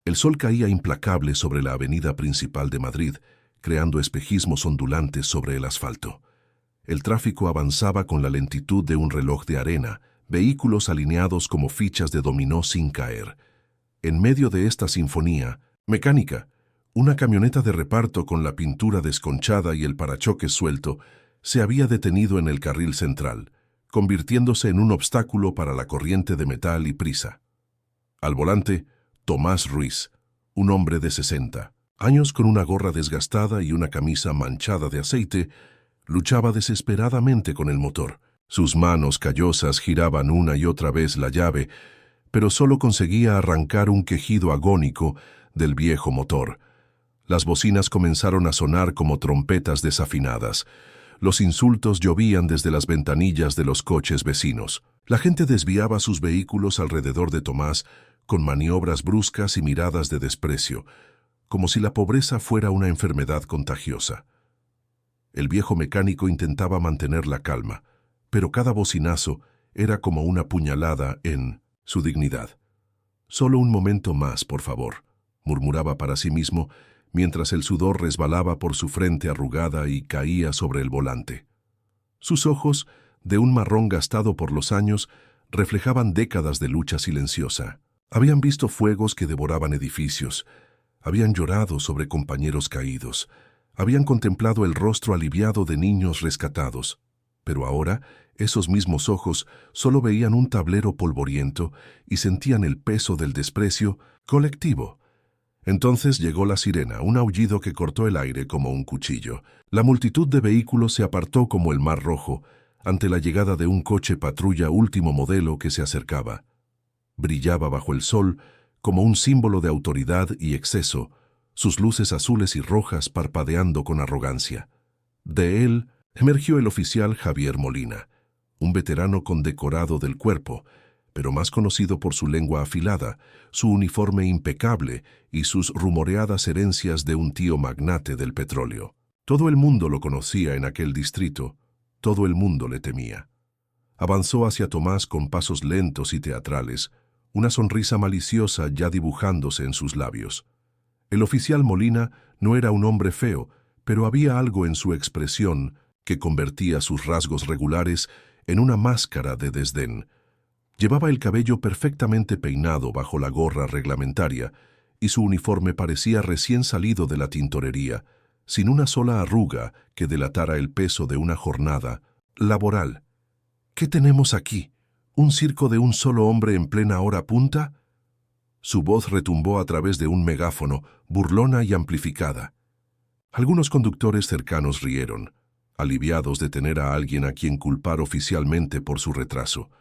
El sol caía implacable sobre la avenida principal de Madrid, creando espejismos ondulantes sobre el asfalto. El tráfico avanzaba con la lentitud de un reloj de arena, vehículos alineados como fichas de dominó sin caer. En medio de esta sinfonía mecánica, una camioneta de reparto con la pintura desconchada y el parachoques suelto se había detenido en el carril central, convirtiéndose en un obstáculo para la corriente de metal y prisa. Al volante, Tomás Ruiz, un hombre de 60 años con una gorra desgastada y una camisa manchada de aceite, luchaba desesperadamente con el motor. Sus manos callosas giraban una y otra vez la llave, pero solo conseguía arrancar un quejido agónico del viejo motor. Las bocinas comenzaron a sonar como trompetas desafinadas. Los insultos llovían desde las ventanillas de los coches vecinos. La gente desviaba sus vehículos alrededor de Tomás con maniobras bruscas y miradas de desprecio, como si la pobreza fuera una enfermedad contagiosa. El viejo mecánico intentaba mantener la calma, pero cada bocinazo era como una puñalada en su dignidad. «Solo un momento más, por favor», murmuraba para sí mismo, mientras el sudor resbalaba por su frente arrugada y caía sobre el volante. Sus ojos, de un marrón gastado por los años, reflejaban décadas de lucha silenciosa. Habían visto fuegos que devoraban edificios, habían llorado sobre compañeros caídos, habían contemplado el rostro aliviado de niños rescatados, pero ahora esos mismos ojos solo veían un tablero polvoriento y sentían el peso del desprecio colectivo. Entonces llegó la sirena, un aullido que cortó el aire como un cuchillo. La multitud de vehículos se apartó como el mar rojo ante la llegada de un coche patrulla último modelo que se acercaba. Brillaba bajo el sol como un símbolo de autoridad y exceso, sus luces azules y rojas parpadeando con arrogancia. De él emergió el oficial Javier Molina, un veterano condecorado del cuerpo, pero más conocido por su lengua afilada, su uniforme impecable y sus rumoreadas herencias de un tío magnate del petróleo. Todo el mundo lo conocía en aquel distrito, todo el mundo le temía. Avanzó hacia Tomás con pasos lentos y teatrales, una sonrisa maliciosa ya dibujándose en sus labios. El oficial Molina no era un hombre feo, pero había algo en su expresión que convertía sus rasgos regulares en una máscara de desdén. Llevaba el cabello perfectamente peinado bajo la gorra reglamentaria y su uniforme parecía recién salido de la tintorería, sin una sola arruga que delatara el peso de una jornada laboral. «¿Qué tenemos aquí? ¿Un circo de un solo hombre en plena hora punta?» Su voz retumbó a través de un megáfono, burlona y amplificada. Algunos conductores cercanos rieron, aliviados de tener a alguien a quien culpar oficialmente por su retraso.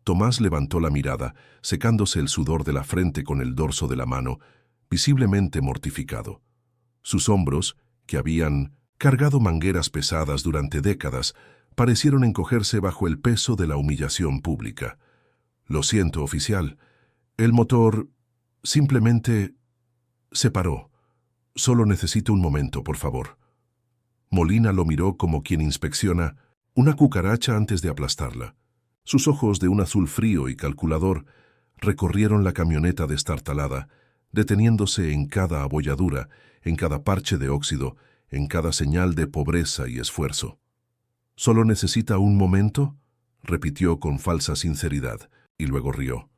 Tomás levantó la mirada, secándose el sudor de la frente con el dorso de la mano, visiblemente mortificado. Sus hombros, que habían cargado mangueras pesadas durante décadas, parecieron encogerse bajo el peso de la humillación pública. «Lo siento, oficial. El motor simplemente se paró. Solo necesito un momento, por favor». Molina lo miró como quien inspecciona una cucaracha antes de aplastarla. Sus ojos de un azul frío y calculador recorrieron la camioneta destartalada, deteniéndose en cada abolladura, en cada parche de óxido, en cada señal de pobreza y esfuerzo. «¿Solo necesita un momento?», repitió con falsa sinceridad, y luego rió.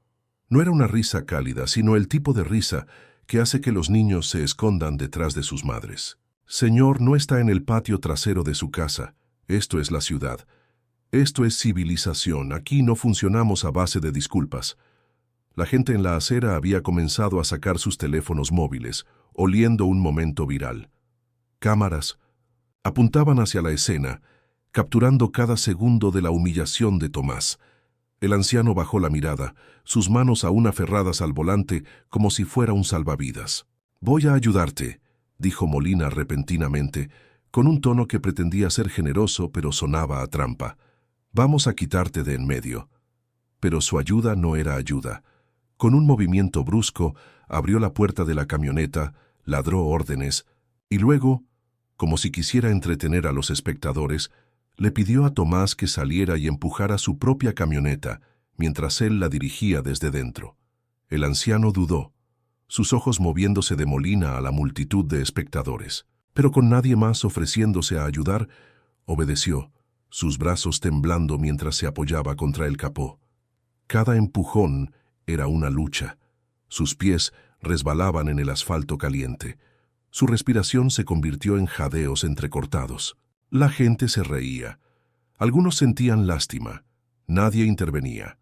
No era una risa cálida, sino el tipo de risa que hace que los niños se escondan detrás de sus madres. «Señor, no está en el patio trasero de su casa. Esto es la ciudad. Esto es civilización. Aquí no funcionamos a base de disculpas». La gente en la acera había comenzado a sacar sus teléfonos móviles, oliendo un momento viral. Cámaras apuntaban hacia la escena, capturando cada segundo de la humillación de Tomás. El anciano bajó la mirada, sus manos aún aferradas al volante como si fuera un salvavidas. «Voy a ayudarte», dijo Molina repentinamente, con un tono que pretendía ser generoso pero sonaba a trampa. «Vamos a quitarte de en medio». Pero su ayuda no era ayuda. Con un movimiento brusco, abrió la puerta de la camioneta, ladró órdenes, y luego, como si quisiera entretener a los espectadores, le pidió a Tomás que saliera y empujara su propia camioneta, mientras él la dirigía desde dentro. El anciano dudó. sus ojos moviéndose de Molina a la multitud de espectadores. Pero con nadie más ofreciéndose a ayudar, obedeció, sus brazos temblando mientras se apoyaba contra el capó. Cada empujón era una lucha. Sus pies resbalaban en el asfalto caliente. Su respiración se convirtió en jadeos entrecortados. La gente se reía. Algunos sentían lástima. Nadie intervenía.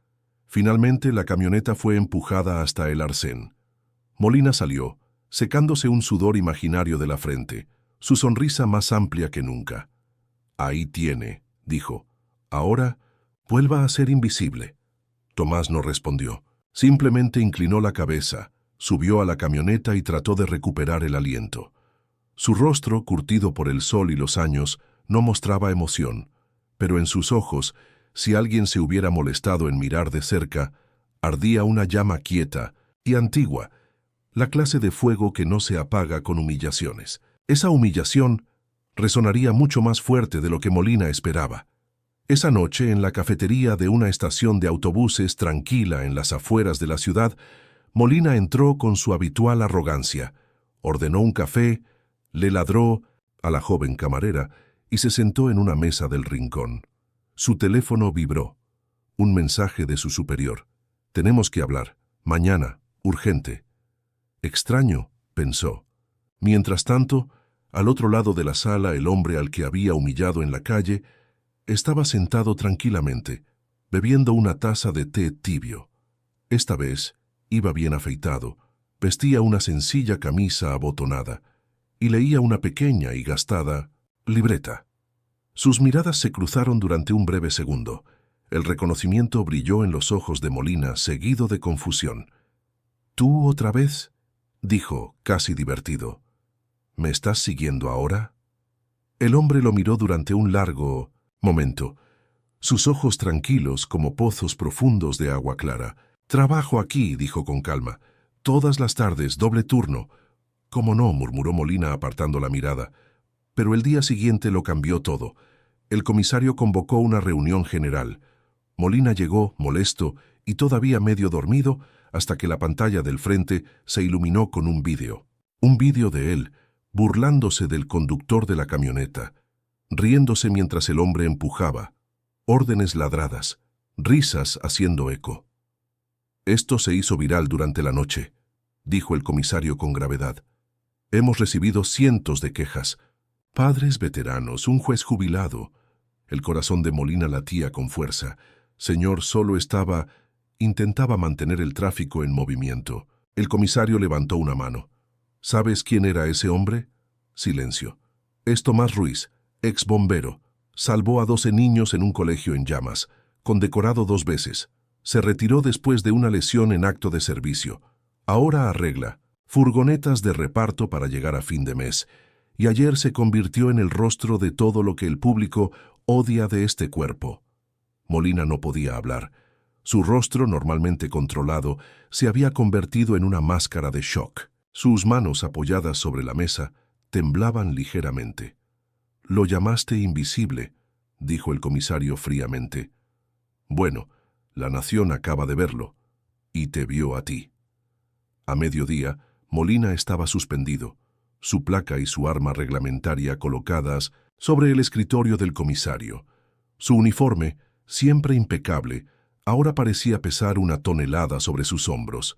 Finalmente la camioneta fue empujada hasta el arcén. Molina salió, secándose un sudor imaginario de la frente, su sonrisa más amplia que nunca. «Ahí tiene», dijo. «Ahora, vuelva a ser invisible». Tomás no respondió. Simplemente inclinó la cabeza, subió a la camioneta y trató de recuperar el aliento. Su rostro, curtido por el sol y los años, no mostraba emoción, pero en sus ojos, si alguien se hubiera molestado en mirar de cerca, ardía una llama quieta y antigua, la clase de fuego que no se apaga con humillaciones. Esa humillación resonaría mucho más fuerte de lo que Molina esperaba. Esa noche, en la cafetería de una estación de autobuses tranquila en las afueras de la ciudad, Molina entró con su habitual arrogancia, ordenó un café, le ladró a la joven camarera y se sentó en una mesa del rincón. Su teléfono vibró. Un mensaje de su superior. «Tenemos que hablar. Mañana. Urgente». Extraño, pensó. Mientras tanto, al otro lado de la sala, el hombre al que había humillado en la calle estaba sentado tranquilamente, bebiendo una taza de té tibio. Esta vez iba bien afeitado, vestía una sencilla camisa abotonada y leía una pequeña y gastada libreta. Sus miradas se cruzaron durante un breve segundo. El reconocimiento brilló en los ojos de Molina, seguido de confusión. «¿Tú otra vez?», dijo, casi divertido. «¿Me estás siguiendo ahora?». El hombre lo miró durante un largo momento, sus ojos tranquilos como pozos profundos de agua clara. «Trabajo aquí», dijo con calma. «Todas las tardes, doble turno». «¿Cómo no?», murmuró Molina apartando la mirada. Pero el día siguiente lo cambió todo. El comisario convocó una reunión general. Molina llegó, molesto y todavía medio dormido, hasta que la pantalla del frente se iluminó con un vídeo. Un vídeo de él, burlándose del conductor de la camioneta, riéndose mientras el hombre empujaba, órdenes ladradas, risas haciendo eco. «Esto se hizo viral durante la noche», dijo el comisario con gravedad. «Hemos recibido cientos de quejas. Padres veteranos, un juez jubilado». El corazón de Molina latía con fuerza. Señor, solo intentaba mantener el tráfico en movimiento. El comisario levantó una mano. «¿Sabes quién era ese hombre?». Silencio. «Es Tomás Ruiz, ex bombero. Salvó a 12 niños en un colegio en llamas, condecorado 2 veces. Se retiró después de una lesión en acto de servicio. Ahora arregla furgonetas de reparto para llegar a fin de mes. Y ayer se convirtió en el rostro de todo lo que el público odia de este cuerpo». Molina no podía hablar. Su rostro, normalmente controlado, se había convertido en una máscara de shock. Sus manos apoyadas sobre la mesa temblaban ligeramente. «Lo llamaste invisible», dijo el comisario fríamente. «Bueno, la nación acaba de verlo, y te vio a ti». A mediodía, Molina estaba suspendido, su placa y su arma reglamentaria colocadas sobre el escritorio del comisario. Su uniforme, siempre impecable, ahora parecía pesar 1 tonelada sobre sus hombros.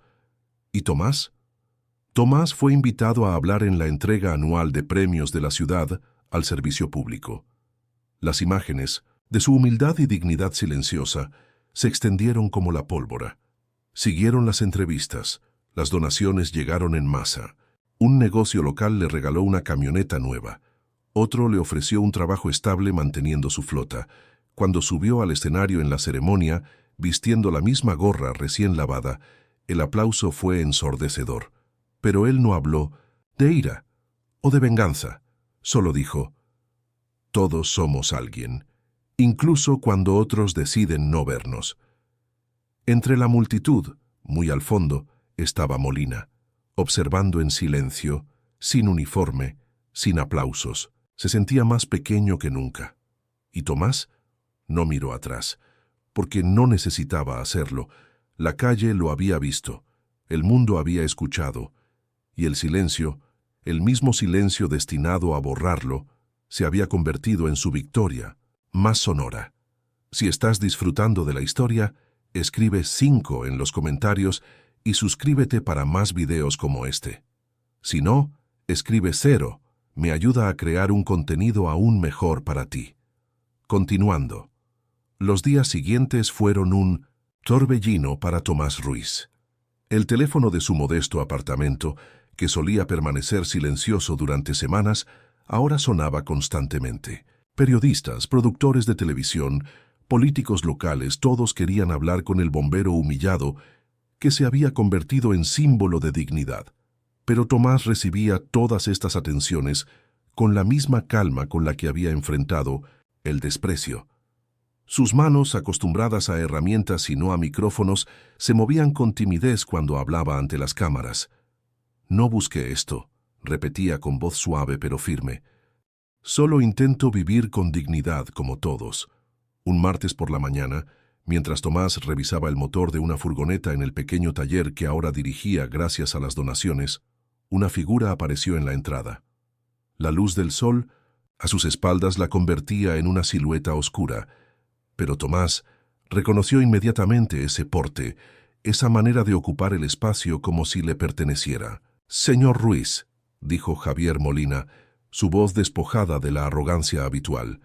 ¿Y Tomás? Tomás fue invitado a hablar en la entrega anual de premios de la ciudad al servicio público. Las imágenes, de su humildad y dignidad silenciosa, se extendieron como la pólvora. Siguieron las entrevistas, las donaciones llegaron en masa. Un negocio local le regaló una camioneta nueva. Otro le ofreció un trabajo estable manteniendo su flota. Cuando subió al escenario en la ceremonia, vistiendo la misma gorra recién lavada, el aplauso fue ensordecedor. Pero él no habló de ira o de venganza. Solo dijo: «Todos somos alguien, incluso cuando otros deciden no vernos». Entre la multitud, muy al fondo, estaba Molina, observando en silencio, sin uniforme, sin aplausos. Se sentía más pequeño que nunca. ¿Y Tomás? No miró atrás, porque no necesitaba hacerlo. La calle lo había visto, el mundo había escuchado, y el silencio, el mismo silencio destinado a borrarlo, se había convertido en su victoria, más sonora. Si estás disfrutando de la historia, escribe 5 en los comentarios y suscríbete para más videos como este. Si no, escribe 0, me ayuda a crear un contenido aún mejor para ti. Continuando. Los días siguientes fueron un torbellino para Tomás Ruiz. El teléfono de su modesto apartamento, que solía permanecer silencioso durante semanas, ahora sonaba constantemente. Periodistas, productores de televisión, políticos locales, todos querían hablar con el bombero humillado que se había convertido en símbolo de dignidad. Pero Tomás recibía todas estas atenciones con la misma calma con la que había enfrentado el desprecio. Sus manos, acostumbradas a herramientas y no a micrófonos, se movían con timidez cuando hablaba ante las cámaras. «No busqué esto», repetía con voz suave pero firme. «Solo intento vivir con dignidad como todos». Un martes por la mañana, mientras Tomás revisaba el motor de una furgoneta en el pequeño taller que ahora dirigía gracias a las donaciones, una figura apareció en la entrada. La luz del sol, a sus espaldas, la convertía en una silueta oscura, pero Tomás reconoció inmediatamente ese porte, esa manera de ocupar el espacio como si le perteneciera. «Señor Ruiz», dijo Javier Molina, su voz despojada de la arrogancia habitual.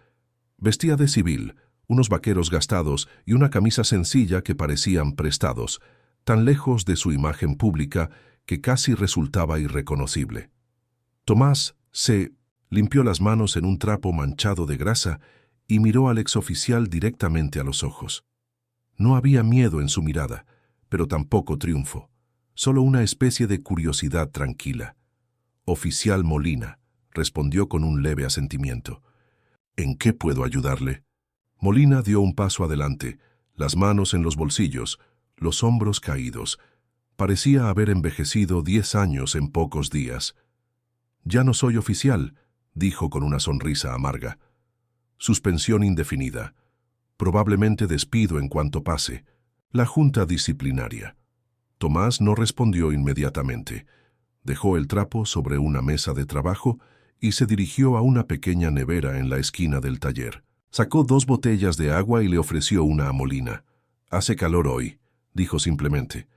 Vestía de civil, unos vaqueros gastados y una camisa sencilla que parecían prestados, tan lejos de su imagen pública que casi resultaba irreconocible. Tomás se limpió las manos en un trapo manchado de grasa y miró al exoficial directamente a los ojos. No había miedo en su mirada, pero tampoco triunfo, solo una especie de curiosidad tranquila. «Oficial Molina», respondió con un leve asentimiento. «¿En qué puedo ayudarle?» Molina dio un paso adelante, las manos en los bolsillos, los hombros caídos. Parecía haber envejecido 10 años en pocos días. «Ya no soy oficial», dijo con una sonrisa amarga. «Suspensión indefinida. Probablemente despido en cuanto pase. La junta disciplinaria». Tomás no respondió inmediatamente. Dejó el trapo sobre una mesa de trabajo y se dirigió a una pequeña nevera en la esquina del taller. Sacó 2 botellas de agua y le ofreció una a Molina. «Hace calor hoy», dijo simplemente.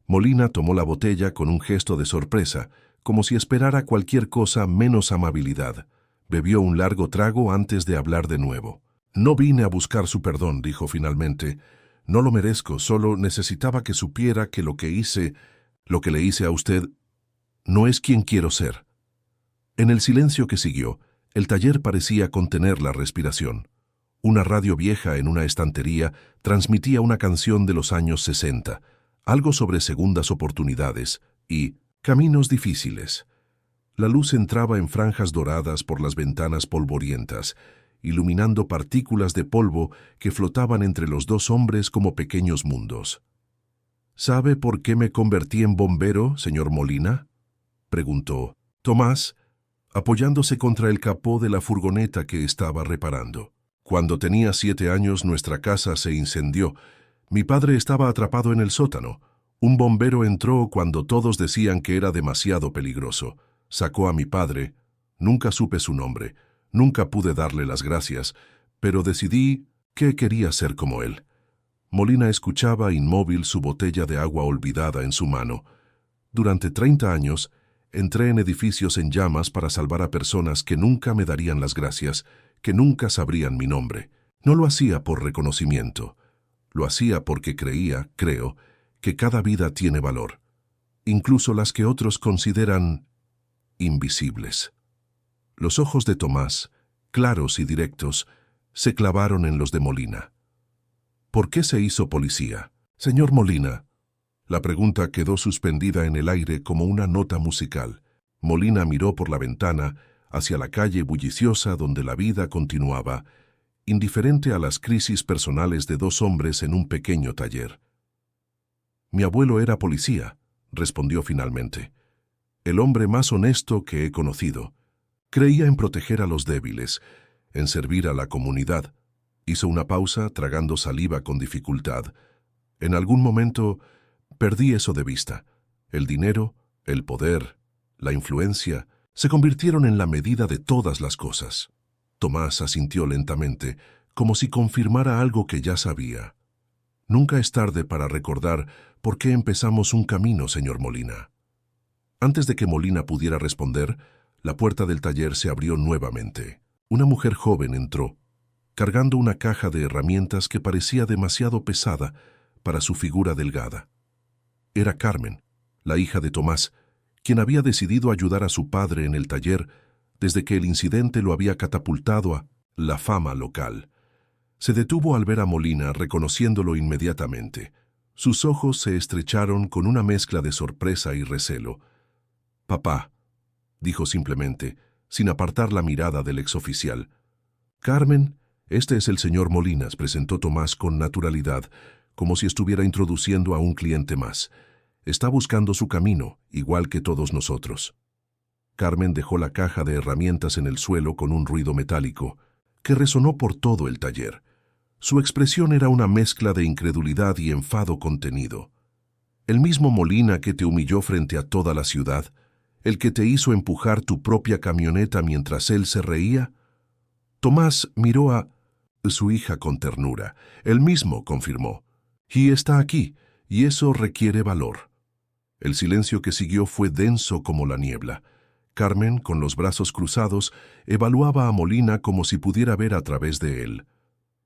Molina tomó la botella con un gesto de sorpresa, como si esperara cualquier cosa menos amabilidad. Bebió un largo trago antes de hablar de nuevo. «No vine a buscar su perdón», dijo finalmente. «No lo merezco, solo necesitaba que supiera que lo que le hice a usted, no es quien quiero ser». En el silencio que siguió, el taller parecía contener la respiración. Una radio vieja en una estantería transmitía una canción de los años 60, algo sobre segundas oportunidades y caminos difíciles. La luz entraba en franjas doradas por las ventanas polvorientas, iluminando partículas de polvo que flotaban entre los 2 hombres como pequeños mundos. «¿Sabe por qué me convertí en bombero, señor Molina?», preguntó Tomás, apoyándose contra el capó de la furgoneta que estaba reparando. «Cuando tenía 7 años nuestra casa se incendió. Mi padre estaba atrapado en el sótano. Un bombero entró cuando todos decían que era demasiado peligroso. Sacó a mi padre. Nunca supe su nombre. Nunca pude darle las gracias, pero decidí que quería ser como él». Molina escuchaba inmóvil su botella de agua olvidada en su mano. «Durante 30 años, entré en edificios en llamas para salvar a personas que nunca me darían las gracias, que nunca sabrían mi nombre. No lo hacía por reconocimiento. Lo hacía porque creo, que cada vida tiene valor, incluso las que otros consideran invisibles». Los ojos de Tomás, claros y directos, se clavaron en los de Molina. «¿Por qué se hizo policía, señor Molina?». La pregunta quedó suspendida en el aire como una nota musical. Molina miró por la ventana hacia la calle bulliciosa donde la vida continuaba, indiferente a las crisis personales de 2 hombres en un pequeño taller. «Mi abuelo era policía», respondió finalmente. «El hombre más honesto que he conocido. Creía en proteger a los débiles, en servir a la comunidad». Hizo una pausa, tragando saliva con dificultad. «En algún momento perdí eso de vista. El dinero, el poder, la influencia, se convirtieron en la medida de todas las cosas. Tomás asintió lentamente, como si confirmara algo que ya sabía. Nunca es tarde para recordar por qué empezamos un camino, señor Molina. Antes de que Molina pudiera responder, la puerta del taller se abrió nuevamente. Una mujer joven entró, cargando una caja de herramientas que parecía demasiado pesada para su figura delgada. Era Carmen, la hija de Tomás, quien había decidido ayudar a su padre en el taller desde que el incidente lo había catapultado a la fama local. Se detuvo al ver a Molina, reconociéndolo inmediatamente. Sus ojos se estrecharon con una mezcla de sorpresa y recelo. «Papá», dijo simplemente, sin apartar la mirada del exoficial. «Carmen, este es el señor Molinas», presentó Tomás con naturalidad, como si estuviera introduciendo a un cliente más. «Está buscando su camino, igual que todos nosotros». Carmen dejó la caja de herramientas en el suelo con un ruido metálico, que resonó por todo el taller. Su expresión era una mezcla de incredulidad y enfado contenido. «¿El mismo Molina que te humilló frente a toda la ciudad? ¿El que te hizo empujar tu propia camioneta mientras él se reía?» Tomás miró a su hija con ternura. «El mismo», confirmó. «Y está aquí, y eso requiere valor». El silencio que siguió fue denso como la niebla. Carmen, con los brazos cruzados, evaluaba a Molina como si pudiera ver a través de él.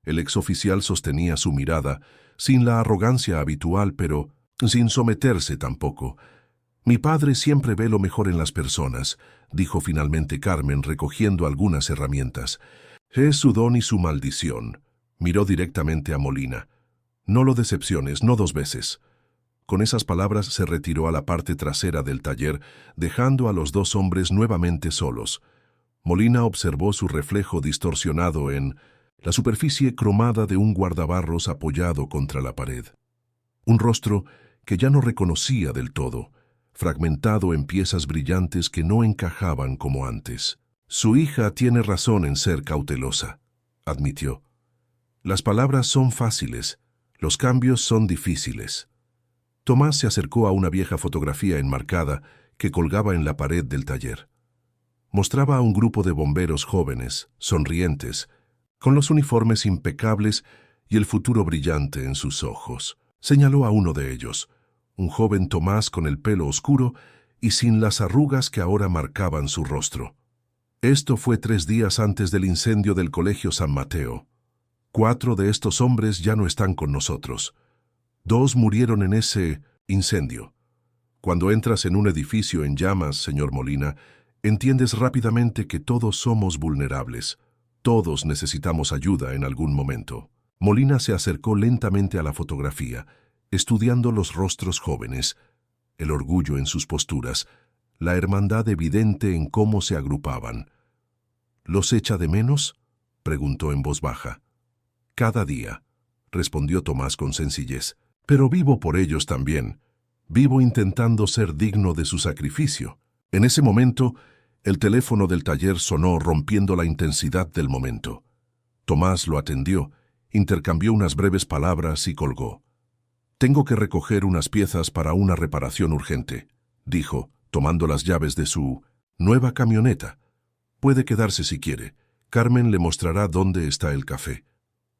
El exoficial sostenía su mirada, sin la arrogancia habitual, pero sin someterse tampoco. «Mi padre siempre ve lo mejor en las personas», dijo finalmente Carmen, recogiendo algunas herramientas. «Es su don y su maldición». Miró directamente a Molina. «No lo decepciones, no dos veces». Con esas palabras se retiró a la parte trasera del taller, dejando a los dos hombres nuevamente solos. Molina observó su reflejo distorsionado en la superficie cromada de un guardabarros apoyado contra la pared. Un rostro que ya no reconocía del todo, fragmentado en piezas brillantes que no encajaban como antes. «Su hija tiene razón en ser cautelosa», admitió. «Las palabras son fáciles, los cambios son difíciles». Tomás se acercó a una vieja fotografía enmarcada que colgaba en la pared del taller. Mostraba a un grupo de bomberos jóvenes, sonrientes, con los uniformes impecables y el futuro brillante en sus ojos. Señaló a uno de ellos, un joven Tomás con el pelo oscuro y sin las arrugas que ahora marcaban su rostro. Esto fue 3 días antes del incendio del Colegio San Mateo. 4 de estos hombres ya no están con nosotros. 2 murieron en ese incendio. Cuando entras en un edificio en llamas, señor Molina, entiendes rápidamente que todos somos vulnerables. Todos necesitamos ayuda en algún momento. Molina se acercó lentamente a la fotografía, estudiando los rostros jóvenes, el orgullo en sus posturas, la hermandad evidente en cómo se agrupaban. «¿Los echa de menos?», preguntó en voz baja. «Cada día», respondió Tomás con sencillez. «Pero vivo por ellos también. Vivo intentando ser digno de su sacrificio». En ese momento, el teléfono del taller sonó rompiendo la intensidad del momento. Tomás lo atendió, intercambió unas breves palabras y colgó. «Tengo que recoger unas piezas para una reparación urgente», dijo, tomando las llaves de su nueva camioneta. «Puede quedarse si quiere. Carmen le mostrará dónde está el café».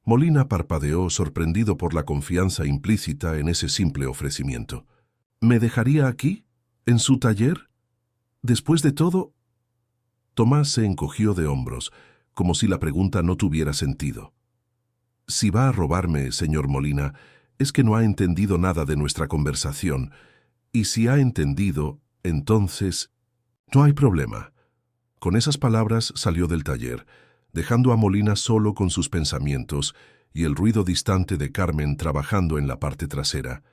Molina parpadeó, sorprendido por la confianza implícita en ese simple ofrecimiento. «¿Me dejaría aquí? ¿En su taller? Después de todo...» Tomás se encogió de hombros, como si la pregunta no tuviera sentido. «Si va a robarme, señor Molina, es que no ha entendido nada de nuestra conversación. Y si ha entendido, entonces... no hay problema». Con esas palabras salió del taller, dejando a Molina solo con sus pensamientos y el ruido distante de Carmen trabajando en la parte trasera.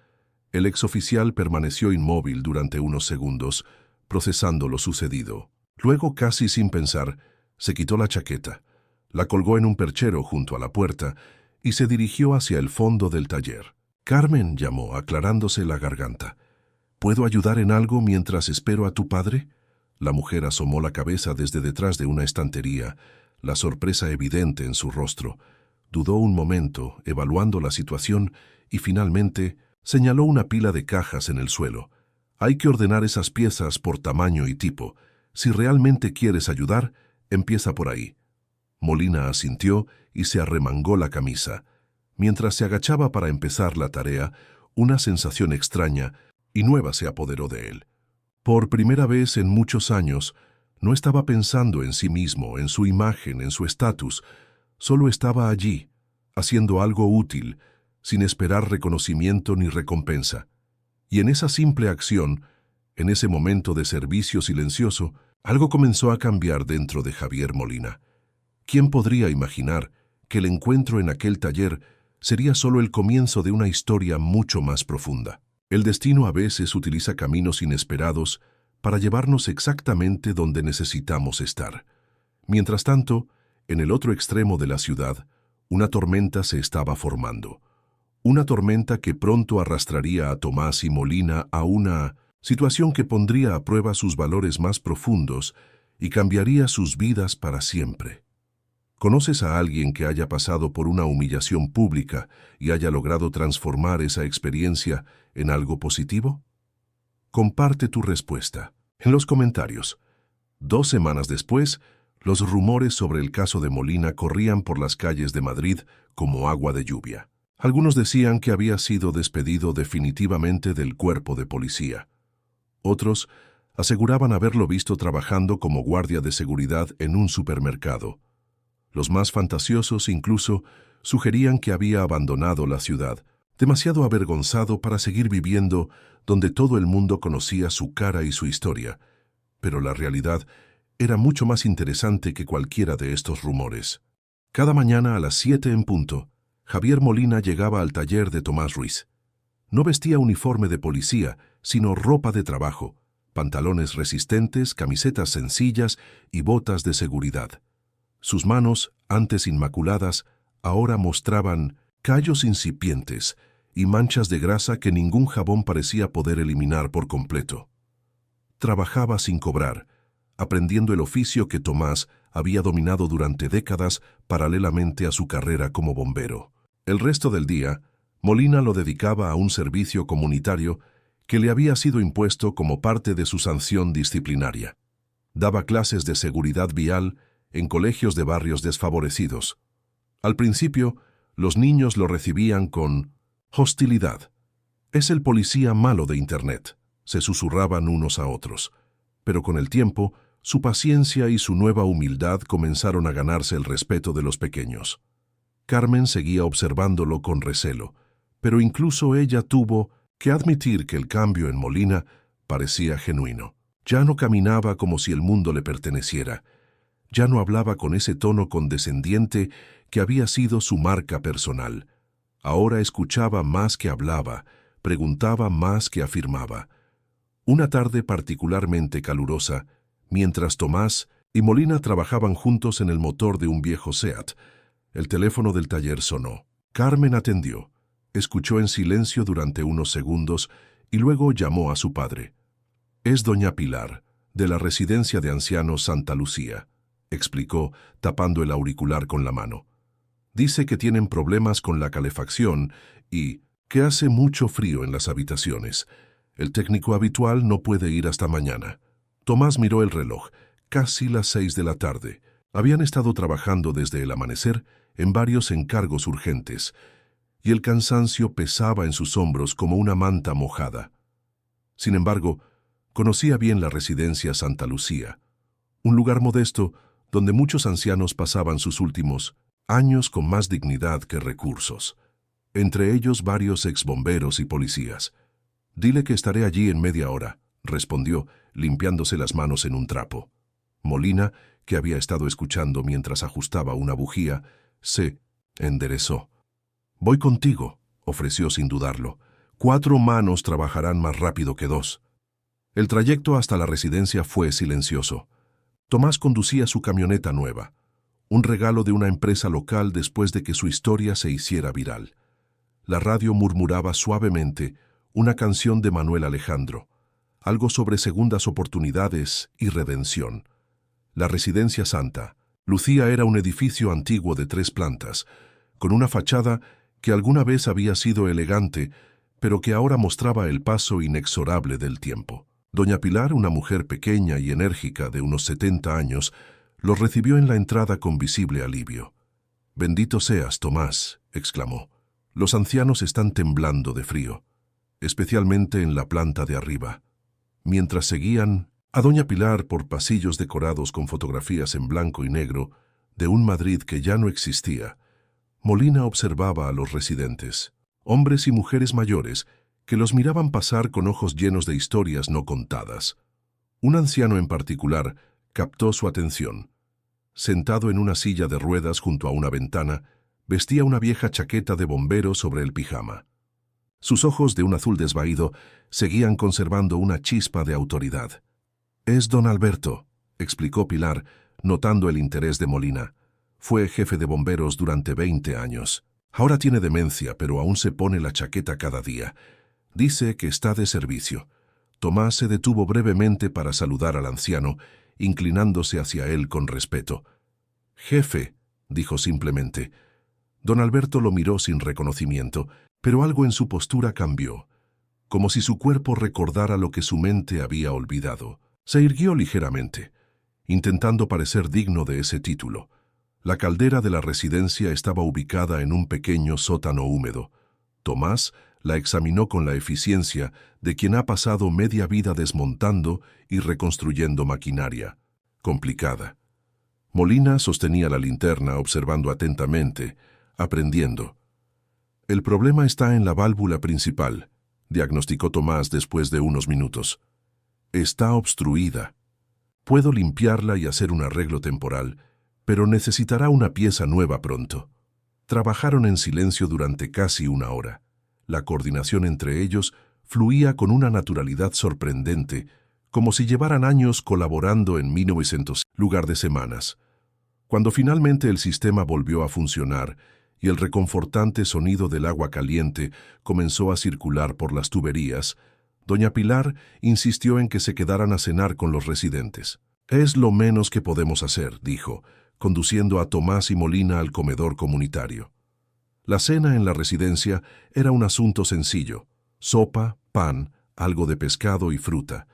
El exoficial permaneció inmóvil durante unos segundos, procesando lo sucedido. Luego, casi sin pensar, se quitó la chaqueta, la colgó en un perchero junto a la puerta y se dirigió hacia el fondo del taller. «Carmen», llamó, aclarándose la garganta. «¿Puedo ayudar en algo mientras espero a tu padre?» La mujer asomó la cabeza desde detrás de una estantería, la sorpresa evidente en su rostro. Dudó un momento, evaluando la situación, y finalmente señaló una pila de cajas en el suelo. Hay que ordenar esas piezas por tamaño y tipo. Si realmente quieres ayudar, empieza por ahí. Molina asintió y se arremangó la camisa. Mientras se agachaba para empezar la tarea, una sensación extraña y nueva se apoderó de él. Por primera vez en muchos años, no estaba pensando en sí mismo, en su imagen, en su estatus. Solo estaba allí, haciendo algo útil, sin esperar reconocimiento ni recompensa. Y en esa simple acción, en ese momento de servicio silencioso, algo comenzó a cambiar dentro de Javier Molina. ¿Quién podría imaginar que el encuentro en aquel taller sería solo el comienzo de una historia mucho más profunda? El destino a veces utiliza caminos inesperados para llevarnos exactamente donde necesitamos estar. Mientras tanto, en el otro extremo de la ciudad, una tormenta se estaba formando. Una tormenta que pronto arrastraría a Tomás y Molina a una situación que pondría a prueba sus valores más profundos y cambiaría sus vidas para siempre. ¿Conoces a alguien que haya pasado por una humillación pública y haya logrado transformar esa experiencia en algo positivo? Comparte tu respuesta en los comentarios. 2 semanas después, los rumores sobre el caso de Molina corrían por las calles de Madrid como agua de lluvia. Algunos decían que había sido despedido definitivamente del cuerpo de policía. Otros aseguraban haberlo visto trabajando como guardia de seguridad en un supermercado. Los más fantasiosos incluso sugerían que había abandonado la ciudad, demasiado avergonzado para seguir viviendo donde todo el mundo conocía su cara y su historia. Pero la realidad era mucho más interesante que cualquiera de estos rumores. Cada mañana a las 7 en punto, Javier Molina llegaba al taller de Tomás Ruiz. No vestía uniforme de policía, sino ropa de trabajo, pantalones resistentes, camisetas sencillas y botas de seguridad. Sus manos, antes inmaculadas, ahora mostraban callos incipientes y manchas de grasa que ningún jabón parecía poder eliminar por completo. Trabajaba sin cobrar, aprendiendo el oficio que Tomás había dominado durante décadas paralelamente a su carrera como bombero. El resto del día, Molina lo dedicaba a un servicio comunitario que le había sido impuesto como parte de su sanción disciplinaria. Daba clases de seguridad vial en colegios de barrios desfavorecidos. Al principio, los niños lo recibían con hostilidad. «Es el policía malo de Internet», se susurraban unos a otros. Pero con el tiempo, su paciencia y su nueva humildad comenzaron a ganarse el respeto de los pequeños. Carmen seguía observándolo con recelo, pero incluso ella tuvo que admitir que el cambio en Molina parecía genuino. Ya no caminaba como si el mundo le perteneciera. Ya no hablaba con ese tono condescendiente que había sido su marca personal. Ahora escuchaba más que hablaba, preguntaba más que afirmaba. Una tarde particularmente calurosa, mientras Tomás y Molina trabajaban juntos en el motor de un viejo Seat, el teléfono del taller sonó. Carmen atendió, escuchó en silencio durante unos segundos y luego llamó a su padre. «Es doña Pilar, de la residencia de ancianos Santa Lucía», explicó, tapando el auricular con la mano. «Dice que tienen problemas con la calefacción y que hace mucho frío en las habitaciones. El técnico habitual no puede ir hasta mañana». Tomás miró el reloj, casi las 6 de la tarde. Habían estado trabajando desde el amanecer en varios encargos urgentes, y el cansancio pesaba en sus hombros como una manta mojada. Sin embargo, conocía bien la residencia Santa Lucía, un lugar modesto donde muchos ancianos pasaban sus últimos años con más dignidad que recursos, entre ellos varios exbomberos y policías. «Dile que estaré allí en media hora», respondió, limpiándose las manos en un trapo. Molina, que había estado escuchando mientras ajustaba una bujía, se enderezó. «Voy contigo», ofreció sin dudarlo. «4 manos trabajarán más rápido que 2». El trayecto hasta la residencia fue silencioso. Tomás conducía su camioneta nueva, un regalo de una empresa local después de que su historia se hiciera viral. La radio murmuraba suavemente una canción de Manuel Alejandro, algo sobre segundas oportunidades y redención. La residencia Santa Lucía era un edificio antiguo de 3 plantas, con una fachada que alguna vez había sido elegante, pero que ahora mostraba el paso inexorable del tiempo. Doña Pilar, una mujer pequeña y enérgica de unos 70 años, los recibió en la entrada con visible alivio. «Bendito seas, Tomás», exclamó. «Los ancianos están temblando de frío, especialmente en la planta de arriba». Mientras seguían a doña Pilar por pasillos decorados con fotografías en blanco y negro de un Madrid que ya no existía, Molina observaba a los residentes, hombres y mujeres mayores, que los miraban pasar con ojos llenos de historias no contadas. Un anciano en particular captó su atención. Sentado en una silla de ruedas junto a una ventana, vestía una vieja chaqueta de bombero sobre el pijama. Sus ojos de un azul desvaído seguían conservando una chispa de autoridad. «Es don Alberto», explicó Pilar, notando el interés de Molina. «Fue jefe de bomberos durante 20 años. Ahora tiene demencia, pero aún se pone la chaqueta cada día. Dice que está de servicio». Tomás se detuvo brevemente para saludar al anciano, inclinándose hacia él con respeto. «Jefe», dijo simplemente. Don Alberto lo miró sin reconocimiento, pero algo en su postura cambió, como si su cuerpo recordara lo que su mente había olvidado. Se irguió ligeramente, intentando parecer digno de ese título. La caldera de la residencia estaba ubicada en un pequeño sótano húmedo. Tomás la examinó con la eficiencia de quien ha pasado media vida desmontando y reconstruyendo maquinaria complicada. Molina sostenía la linterna observando atentamente, aprendiendo. «El problema está en la válvula principal», diagnosticó Tomás después de unos minutos. «Está obstruida. Puedo limpiarla y hacer un arreglo temporal, pero necesitará una pieza nueva pronto». Trabajaron en silencio durante casi una hora. La coordinación entre ellos fluía con una naturalidad sorprendente, como si llevaran años colaborando en 1900 lugar de semanas. Cuando finalmente el sistema volvió a funcionar y el reconfortante sonido del agua caliente comenzó a circular por las tuberías, doña Pilar insistió en que se quedaran a cenar con los residentes. «Es lo menos que podemos hacer», dijo, conduciendo a Tomás y Molina al comedor comunitario. La cena en la residencia era un asunto sencillo: sopa, pan, algo de pescado y fruta.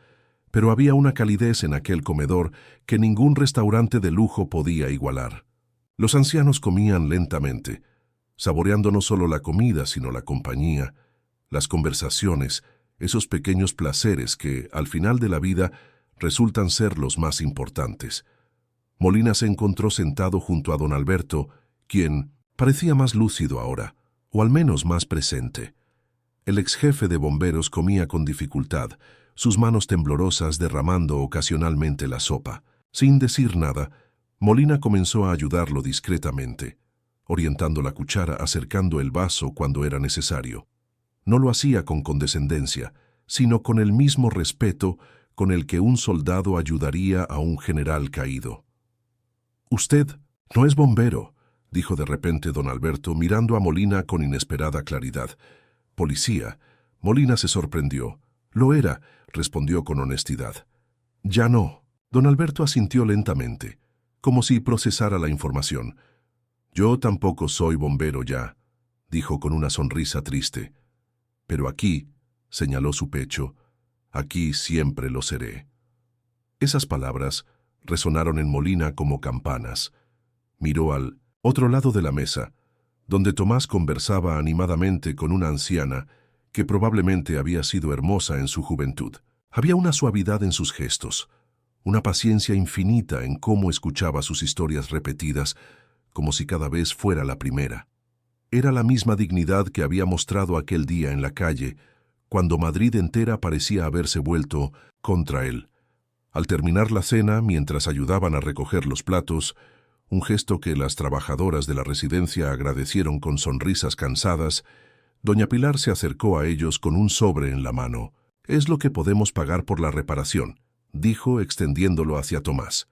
Pero había una calidez en aquel comedor que ningún restaurante de lujo podía igualar. Los ancianos comían lentamente, saboreando no solo la comida, sino la compañía, las conversaciones, esos pequeños placeres que, al final de la vida, resultan ser los más importantes. Molina se encontró sentado junto a don Alberto, quien parecía más lúcido ahora, o al menos más presente. El exjefe de bomberos comía con dificultad, sus manos temblorosas derramando ocasionalmente la sopa. Sin decir nada, Molina comenzó a ayudarlo discretamente, orientando la cuchara, acercando el vaso cuando era necesario. No lo hacía con condescendencia, sino con el mismo respeto con el que un soldado ayudaría a un general caído. «Usted no es bombero», dijo de repente don Alberto, mirando a Molina con inesperada claridad. «Policía». Molina se sorprendió. «Lo era», respondió con honestidad. «Ya no». Don Alberto asintió lentamente, como si procesara la información. «Yo tampoco soy bombero ya», dijo con una sonrisa triste. «Pero aquí», señaló su pecho, «aquí siempre lo seré». Esas palabras resonaron en Molina como campanas. Miró al otro lado de la mesa, donde Tomás conversaba animadamente con una anciana que probablemente había sido hermosa en su juventud. Había una suavidad en sus gestos, una paciencia infinita en cómo escuchaba sus historias repetidas, como si cada vez fuera la primera. Era la misma dignidad que había mostrado aquel día en la calle, cuando Madrid entera parecía haberse vuelto contra él. Al terminar la cena, mientras ayudaban a recoger los platos, un gesto que las trabajadoras de la residencia agradecieron con sonrisas cansadas, doña Pilar se acercó a ellos con un sobre en la mano. «Es lo que podemos pagar por la reparación», dijo extendiéndolo hacia Tomás.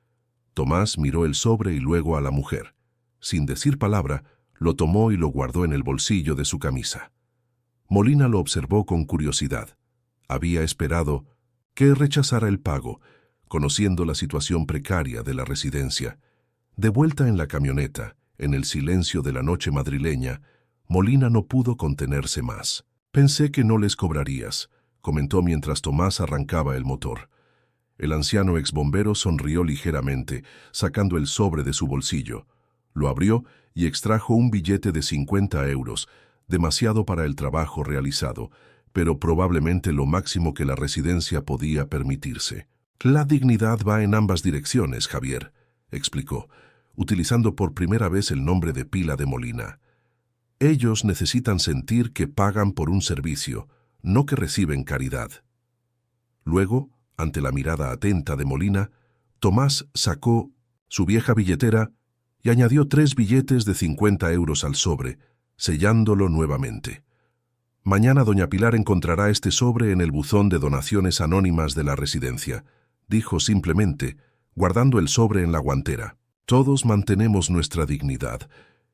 Tomás miró el sobre y luego a la mujer. Sin decir palabra, lo tomó y lo guardó en el bolsillo de su camisa. Molina lo observó con curiosidad. Había esperado que rechazara el pago, conociendo la situación precaria de la residencia. De vuelta en la camioneta, en el silencio de la noche madrileña, Molina no pudo contenerse más. Pensé que no les cobrarías, comentó mientras Tomás arrancaba el motor. El anciano exbombero sonrió ligeramente, sacando el sobre de su bolsillo. Lo abrió y extrajo un billete de 50 euros, demasiado para el trabajo realizado, pero probablemente lo máximo que la residencia podía permitirse. La dignidad va en ambas direcciones, Javier, explicó, utilizando por primera vez el nombre de pila de Molina. Ellos necesitan sentir que pagan por un servicio, no que reciben caridad. Luego, ante la mirada atenta de Molina, Tomás sacó su vieja billetera y añadió 3 billetes de 50 euros al sobre, sellándolo nuevamente. Mañana doña Pilar encontrará este sobre en el buzón de donaciones anónimas de la residencia, dijo simplemente, guardando el sobre en la guantera. Todos mantenemos nuestra dignidad,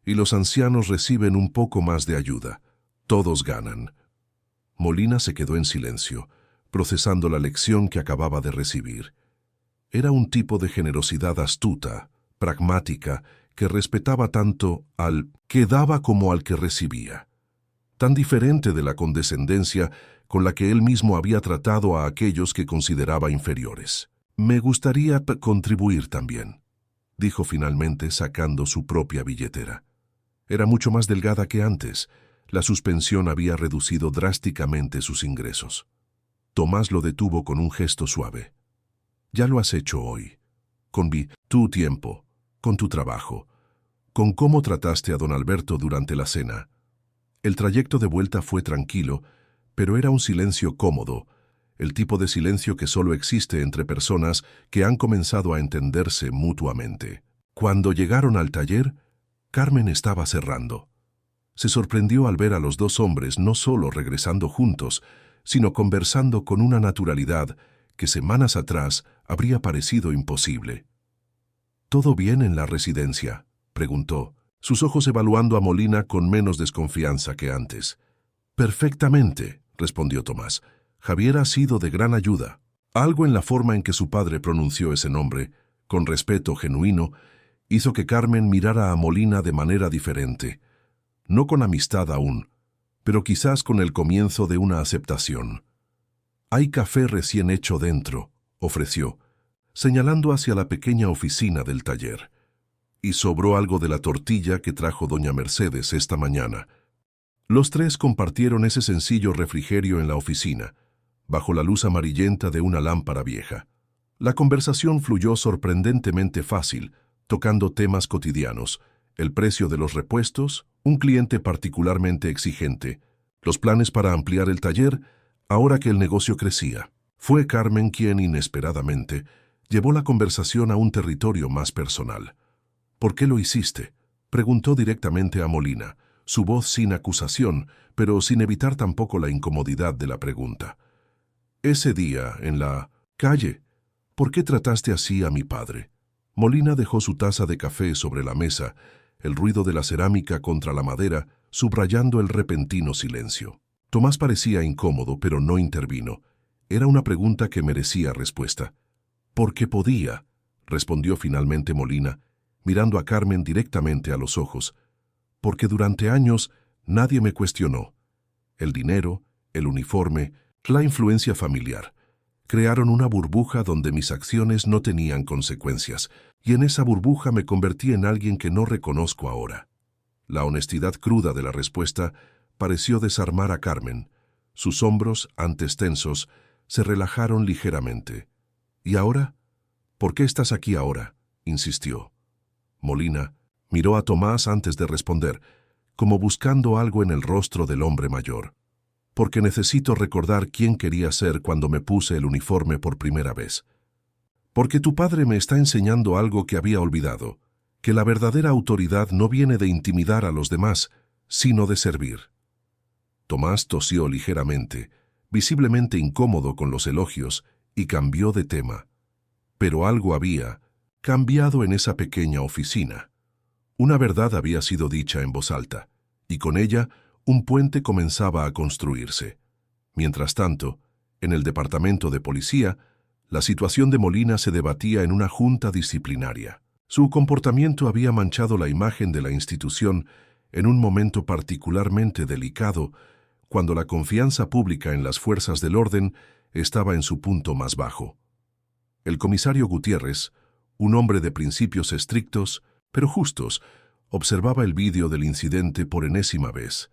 y los ancianos reciben un poco más de ayuda. Todos ganan. Molina se quedó en silencio, procesando la lección que acababa de recibir. Era un tipo de generosidad astuta, pragmática, que respetaba tanto al que daba como al que recibía. Tan diferente de la condescendencia con la que él mismo había tratado a aquellos que consideraba inferiores. «Me gustaría contribuir también», dijo finalmente sacando su propia billetera. Era mucho más delgada que antes. La suspensión había reducido drásticamente sus ingresos. Tomás lo detuvo con un gesto suave. «Ya lo has hecho hoy. Con tu tiempo, con tu trabajo, con cómo trataste a don Alberto durante la cena». El trayecto de vuelta fue tranquilo, pero era un silencio cómodo, el tipo de silencio que solo existe entre personas que han comenzado a entenderse mutuamente. Cuando llegaron al taller, Carmen estaba cerrando. Se sorprendió al ver a los dos hombres no solo regresando juntos, sino conversando con una naturalidad que semanas atrás habría parecido imposible. «¿Todo bien en la residencia?», preguntó, sus ojos evaluando a Molina con menos desconfianza que antes. «Perfectamente», respondió Tomás. «Javier ha sido de gran ayuda». Algo en la forma en que su padre pronunció ese nombre, con respeto genuino, hizo que Carmen mirara a Molina de manera diferente. No con amistad aún, pero quizás con el comienzo de una aceptación. «Hay café recién hecho dentro», ofreció, señalando hacia la pequeña oficina del taller. «Y sobró algo de la tortilla que trajo doña Mercedes esta mañana». Los tres compartieron ese sencillo refrigerio en la oficina, bajo la luz amarillenta de una lámpara vieja. La conversación fluyó sorprendentemente fácil, tocando temas cotidianos, el precio de los repuestos, un cliente particularmente exigente, los planes para ampliar el taller, ahora que el negocio crecía. Fue Carmen quien, inesperadamente, llevó la conversación a un territorio más personal. «¿Por qué lo hiciste?», preguntó directamente a Molina, su voz sin acusación, pero sin evitar tampoco la incomodidad de la pregunta. «Ese día, en la calle, ¿por qué trataste así a mi padre?». Molina dejó su taza de café sobre la mesa, el ruido de la cerámica contra la madera, subrayando el repentino silencio. Tomás parecía incómodo, pero no intervino. Era una pregunta que merecía respuesta. «Porque podía», respondió finalmente Molina, mirando a Carmen directamente a los ojos. «Porque durante años nadie me cuestionó. El dinero, el uniforme, la influencia familiar. Crearon una burbuja donde mis acciones no tenían consecuencias, y en esa burbuja me convertí en alguien que no reconozco ahora». La honestidad cruda de la respuesta pareció desarmar a Carmen. Sus hombros, antes tensos, se relajaron ligeramente. «¿Y ahora? ¿Por qué estás aquí ahora?», insistió. Molina miró a Tomás antes de responder, como buscando algo en el rostro del hombre mayor. «Porque necesito recordar quién quería ser cuando me puse el uniforme por primera vez. Porque tu padre me está enseñando algo que había olvidado, que la verdadera autoridad no viene de intimidar a los demás, sino de servir». Tomás tosió ligeramente, visiblemente incómodo con los elogios, y cambió de tema. Pero algo había cambiado en esa pequeña oficina. Una verdad había sido dicha en voz alta, y con ella un puente comenzaba a construirse. Mientras tanto, en el departamento de policía, la situación de Molina se debatía en una junta disciplinaria. Su comportamiento había manchado la imagen de la institución en un momento particularmente delicado, cuando la confianza pública en las fuerzas del orden estaba en su punto más bajo. El comisario Gutiérrez, un hombre de principios estrictos, pero justos, observaba el vídeo del incidente por enésima vez.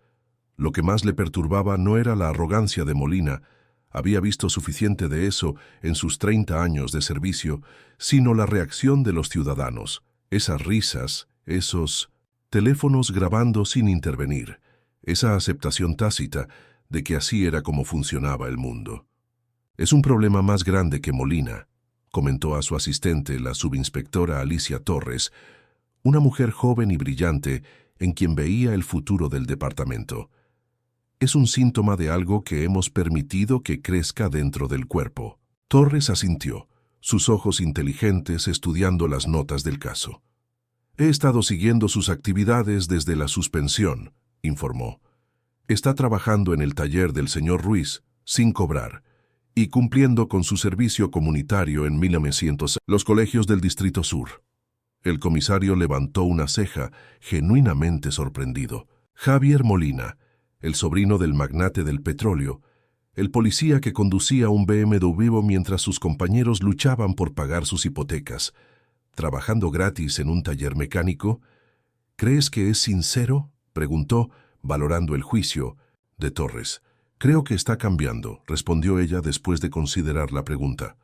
Lo que más le perturbaba no era la arrogancia de Molina, había visto suficiente de eso en sus 30 años de servicio, sino la reacción de los ciudadanos, esas risas, esos teléfonos grabando sin intervenir, esa aceptación tácita de que así era como funcionaba el mundo. «Es un problema más grande que Molina», comentó a su asistente, la subinspectora Alicia Torres, una mujer joven y brillante en quien veía el futuro del departamento. «Es un síntoma de algo que hemos permitido que crezca dentro del cuerpo». Torres asintió, sus ojos inteligentes estudiando las notas del caso. «He estado siguiendo sus actividades desde la suspensión», informó. «Está trabajando en el taller del señor Ruiz, sin cobrar, y cumpliendo con su servicio comunitario en 1900 los colegios del Distrito Sur». El comisario levantó una ceja, genuinamente sorprendido. Javier Molina, el sobrino del magnate del petróleo, el policía que conducía un BMW mientras sus compañeros luchaban por pagar sus hipotecas, trabajando gratis en un taller mecánico. «¿Crees que es sincero?», preguntó, valorando el juicio de Torres. «Creo que está cambiando», respondió ella después de considerar la pregunta.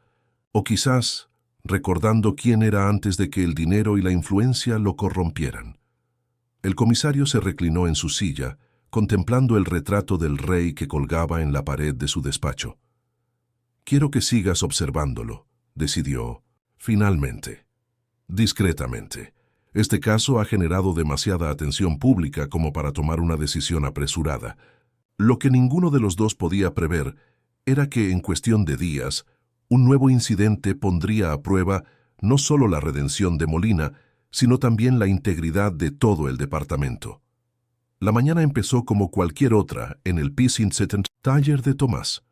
«O quizás recordando quién era antes de que el dinero y la influencia lo corrompieran». El comisario se reclinó en su silla, contemplando el retrato del rey que colgaba en la pared de su despacho. «Quiero que sigas observándolo», decidió, finalmente. Discretamente. «Este caso ha generado demasiada atención pública como para tomar una decisión apresurada. Lo que ninguno de los dos podía prever era que en cuestión de días, un nuevo incidente pondría a prueba no solo la redención de Molina, sino también la integridad de todo el departamento». La mañana empezó como cualquier otra en el P-Setten taller de Tomás.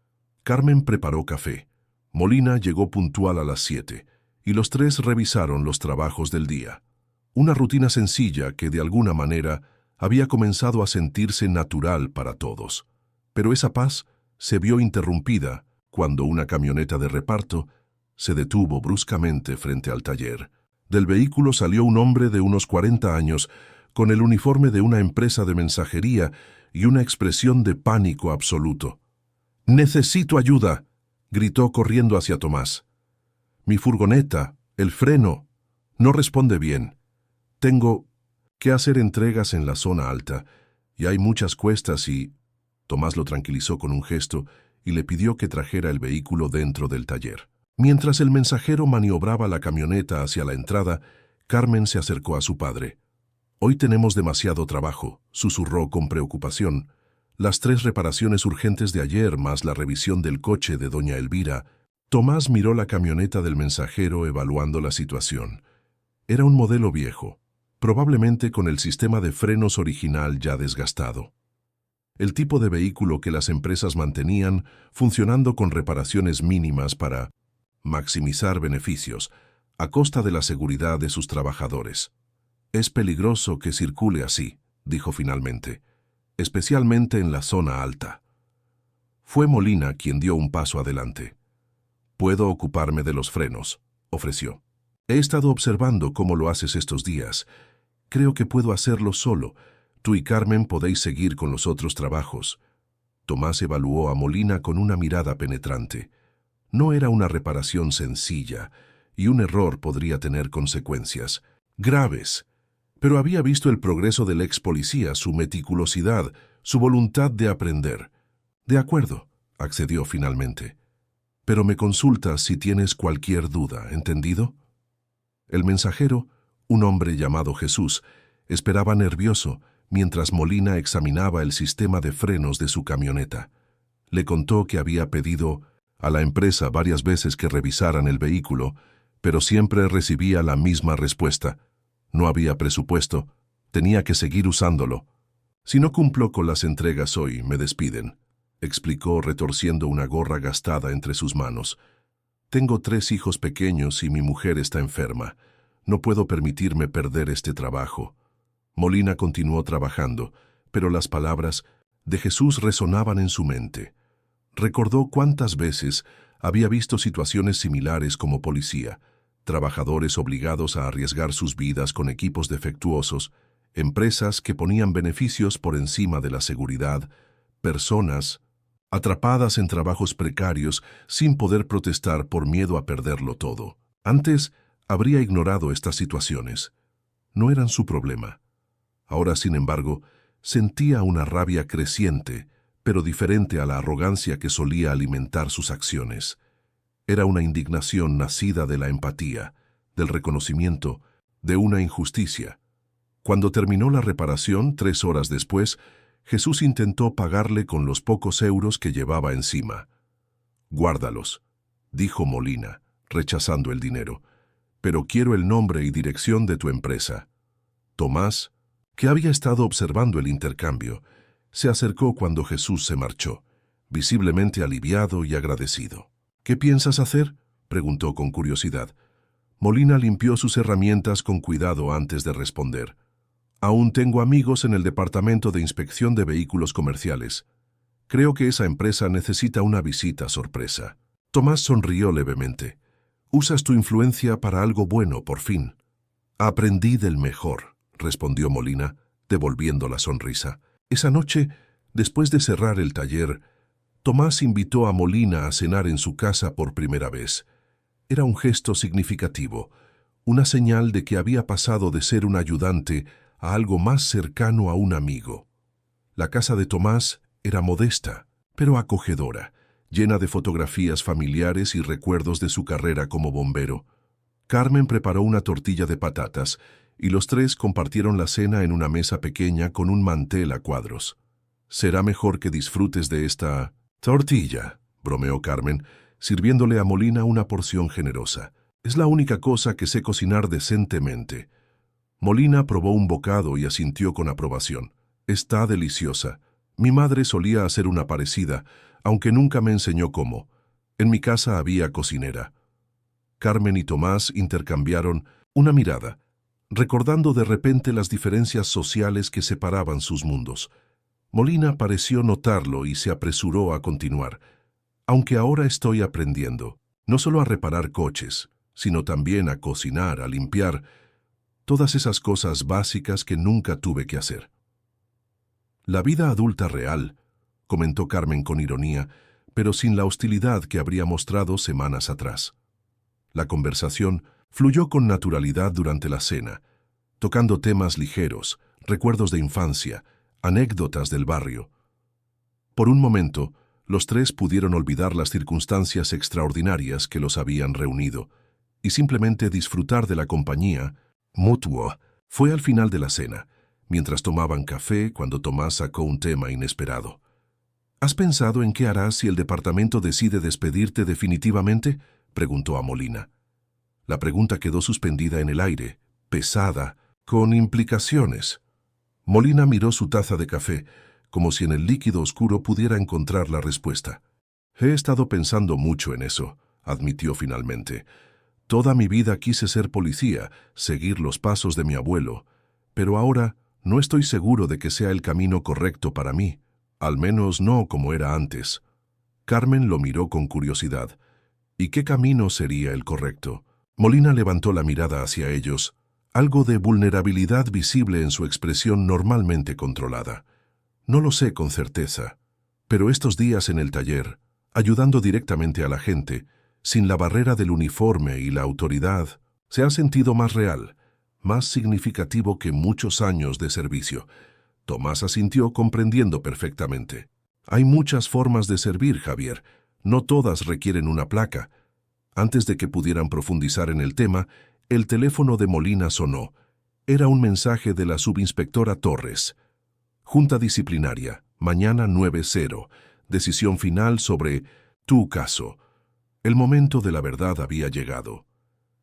Carmen preparó café. Molina llegó puntual a las 7, y los tres revisaron los trabajos del día. Una rutina sencilla que, de alguna manera, había comenzado a sentirse natural para todos. Pero esa paz se vio interrumpida cuando una camioneta de reparto se detuvo bruscamente frente al taller. Del vehículo salió un hombre de unos 40 años, con el uniforme de una empresa de mensajería y una expresión de pánico absoluto. «¡Necesito ayuda!», gritó corriendo hacia Tomás. «Mi furgoneta, el freno, no responde bien. Tengo que hacer entregas en la zona alta, y hay muchas cuestas y...». Tomás lo tranquilizó con un gesto y le pidió que trajera el vehículo dentro del taller. Mientras el mensajero maniobraba la camioneta hacia la entrada, Carmen se acercó a su padre. «Hoy tenemos demasiado trabajo», susurró con preocupación. «Las 3 reparaciones urgentes de ayer más la revisión del coche de doña Elvira». Tomás miró la camioneta del mensajero evaluando la situación. Era un modelo viejo, probablemente con el sistema de frenos original ya desgastado. El tipo de vehículo que las empresas mantenían funcionando con reparaciones mínimas para maximizar beneficios a costa de la seguridad de sus trabajadores. «Es peligroso que circule así», dijo finalmente, «especialmente en la zona alta». Fue Molina quien dio un paso adelante. «Puedo ocuparme de los frenos», ofreció. «He estado observando cómo lo haces estos días. Creo que puedo hacerlo solo. Tú y Carmen podéis seguir con los otros trabajos». Tomás evaluó a Molina con una mirada penetrante. No era una reparación sencilla, y un error podría tener consecuencias graves. Pero había visto el progreso del ex policía, su meticulosidad, su voluntad de aprender. «De acuerdo», accedió finalmente. «Pero me consultas si tienes cualquier duda, ¿entendido?». El mensajero, un hombre llamado Jesús, esperaba nervioso mientras Molina examinaba el sistema de frenos de su camioneta. Le contó que había pedido a la empresa varias veces que revisaran el vehículo, pero siempre recibía la misma respuesta. No había presupuesto, tenía que seguir usándolo. «Si no cumplo con las entregas hoy, me despiden», explicó retorciendo una gorra gastada entre sus manos. «Tengo 3 hijos pequeños y mi mujer está enferma. No puedo permitirme perder este trabajo». Molina continuó trabajando, pero las palabras de Jesús resonaban en su mente. Recordó cuántas veces había visto situaciones similares como policía, trabajadores obligados a arriesgar sus vidas con equipos defectuosos, empresas que ponían beneficios por encima de la seguridad, personas atrapadas en trabajos precarios sin poder protestar por miedo a perderlo todo. Antes habría ignorado estas situaciones. No eran su problema. Ahora, sin embargo, sentía una rabia creciente, pero diferente a la arrogancia que solía alimentar sus acciones. Era una indignación nacida de la empatía, del reconocimiento, de una injusticia. Cuando terminó la reparación, 3 horas después, Jesús intentó pagarle con los pocos euros que llevaba encima. «Guárdalos», dijo Molina, rechazando el dinero, «pero quiero el nombre y dirección de tu empresa». Tomás, que había estado observando el intercambio, se acercó cuando Jesús se marchó, visiblemente aliviado y agradecido. «¿Qué piensas hacer?», preguntó con curiosidad. Molina limpió sus herramientas con cuidado antes de responder. «Aún tengo amigos en el departamento de inspección de vehículos comerciales. Creo que esa empresa necesita una visita sorpresa». Tomás sonrió levemente. «Usas tu influencia para algo bueno, por fin». «Aprendí del mejor», respondió Molina, devolviendo la sonrisa. Esa noche, después de cerrar el taller, Tomás invitó a Molina a cenar en su casa por primera vez. Era un gesto significativo, una señal de que había pasado de ser un ayudante a algo más cercano a un amigo. La casa de Tomás era modesta, pero acogedora, llena de fotografías familiares y recuerdos de su carrera como bombero. Carmen preparó una tortilla de patatas y los tres compartieron la cena en una mesa pequeña con un mantel a cuadros. «Será mejor que disfrutes de esta tortilla», bromeó Carmen, sirviéndole a Molina una porción generosa. «Es la única cosa que sé cocinar decentemente». Molina probó un bocado y asintió con aprobación. «Está deliciosa. Mi madre solía hacer una parecida, aunque nunca me enseñó cómo. En mi casa había cocinera». Carmen y Tomás intercambiaron una mirada, recordando de repente las diferencias sociales que separaban sus mundos. Molina pareció notarlo y se apresuró a continuar. «Aunque ahora estoy aprendiendo, no solo a reparar coches, sino también a cocinar, a limpiar, todas esas cosas básicas que nunca tuve que hacer». «La vida adulta real», comentó Carmen con ironía, pero sin la hostilidad que habría mostrado semanas atrás. La conversación fluyó con naturalidad durante la cena, tocando temas ligeros, recuerdos de infancia, anécdotas del barrio. Por un momento, los tres pudieron olvidar las circunstancias extraordinarias que los habían reunido y simplemente disfrutar de la compañía mutua. Fue al final de la cena, mientras tomaban café, cuando Tomás sacó un tema inesperado. «¿Has pensado en qué harás si el departamento decide despedirte definitivamente?», preguntó a Molina. La pregunta quedó suspendida en el aire, pesada, con implicaciones. Molina miró su taza de café, como si en el líquido oscuro pudiera encontrar la respuesta. «He estado pensando mucho en eso», admitió finalmente. «Toda mi vida quise ser policía, seguir los pasos de mi abuelo, pero ahora no estoy seguro de que sea el camino correcto para mí, al menos no como era antes». Carmen lo miró con curiosidad. «¿Y qué camino sería el correcto?». Molina levantó la mirada hacia ellos, algo de vulnerabilidad visible en su expresión normalmente controlada. «No lo sé con certeza, pero estos días en el taller, ayudando directamente a la gente, sin la barrera del uniforme y la autoridad, se ha sentido más real, más significativo que muchos años de servicio». Tomás asintió comprendiendo perfectamente. «Hay muchas formas de servir, Javier. No todas requieren una placa». Antes de que pudieran profundizar en el tema, el teléfono de Molina sonó. Era un mensaje de la subinspectora Torres. «Junta disciplinaria, mañana 9:00. Decisión final sobre tu caso». El momento de la verdad había llegado.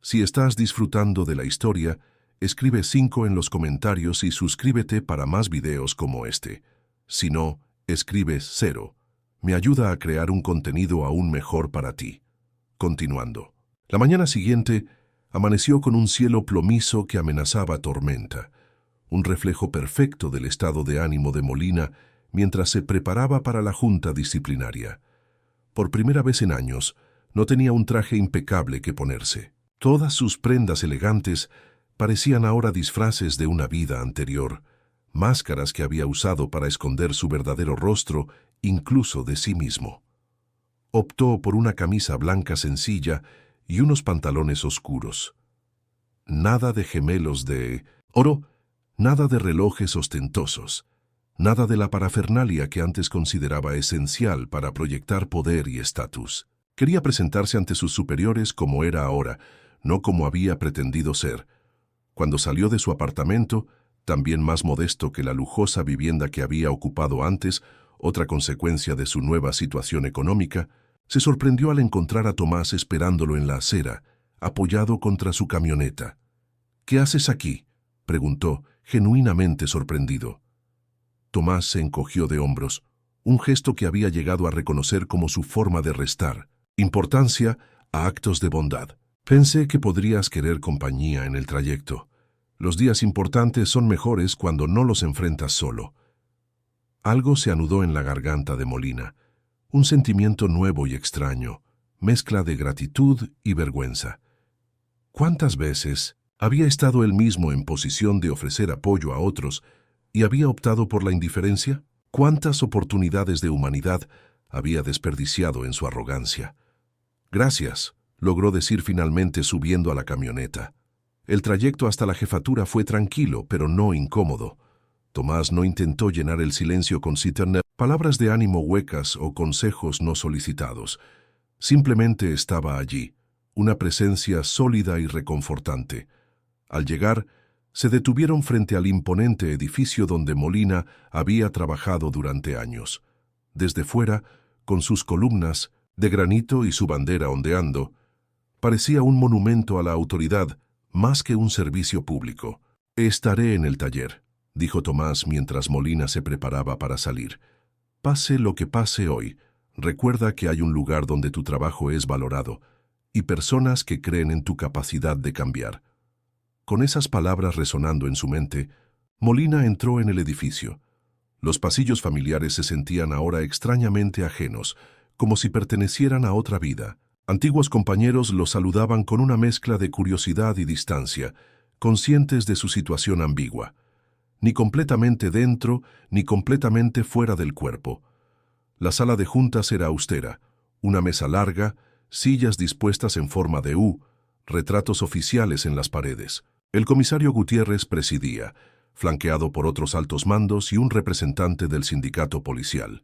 Si estás disfrutando de la historia, escribe 5 en los comentarios y suscríbete para más videos como este. Si no, escribe 0. Me ayuda a crear un contenido aún mejor para ti. Continuando. La mañana siguiente amaneció con un cielo plomizo que amenazaba tormenta, un reflejo perfecto del estado de ánimo de Molina mientras se preparaba para la junta disciplinaria. Por primera vez en años, no tenía un traje impecable que ponerse. Todas sus prendas elegantes parecían ahora disfraces de una vida anterior, máscaras que había usado para esconder su verdadero rostro, incluso de sí mismo. Optó por una camisa blanca sencilla y unos pantalones oscuros. Nada de gemelos de oro, nada de relojes ostentosos, nada de la parafernalia que antes consideraba esencial para proyectar poder y estatus. Quería presentarse ante sus superiores como era ahora, no como había pretendido ser. Cuando salió de su apartamento, también más modesto que la lujosa vivienda que había ocupado antes, otra consecuencia de su nueva situación económica, se sorprendió al encontrar a Tomás esperándolo en la acera, apoyado contra su camioneta. «¿Qué haces aquí?», preguntó, genuinamente sorprendido. Tomás se encogió de hombros, un gesto que había llegado a reconocer como su forma de restar importancia a actos de bondad. «Pensé que podrías querer compañía en el trayecto. Los días importantes son mejores cuando no los enfrentas solo». Algo se anudó en la garganta de Molina, un sentimiento nuevo y extraño, mezcla de gratitud y vergüenza. ¿Cuántas veces había estado él mismo en posición de ofrecer apoyo a otros y había optado por la indiferencia? ¿Cuántas oportunidades de humanidad había desperdiciado en su arrogancia? «Gracias», logró decir finalmente subiendo a la camioneta. El trayecto hasta la jefatura fue tranquilo, pero no incómodo. Tomás no intentó llenar el silencio con palabras de ánimo huecas o consejos no solicitados. Simplemente estaba allí, una presencia sólida y reconfortante. Al llegar, se detuvieron frente al imponente edificio donde Molina había trabajado durante años. Desde fuera, con sus columnas de granito y su bandera ondeando, parecía un monumento a la autoridad más que un servicio público. «Estaré en el taller», dijo Tomás mientras Molina se preparaba para salir. «Pase lo que pase hoy, recuerda que hay un lugar donde tu trabajo es valorado y personas que creen en tu capacidad de cambiar». Con esas palabras resonando en su mente, Molina entró en el edificio. Los pasillos familiares se sentían ahora extrañamente ajenos, como si pertenecieran a otra vida. Antiguos compañeros lo saludaban con una mezcla de curiosidad y distancia, conscientes de su situación ambigua. Ni completamente dentro, ni completamente fuera del cuerpo. La sala de juntas era austera, una mesa larga, sillas dispuestas en forma de U, retratos oficiales en las paredes. El comisario Gutiérrez presidía, flanqueado por otros altos mandos y un representante del sindicato policial.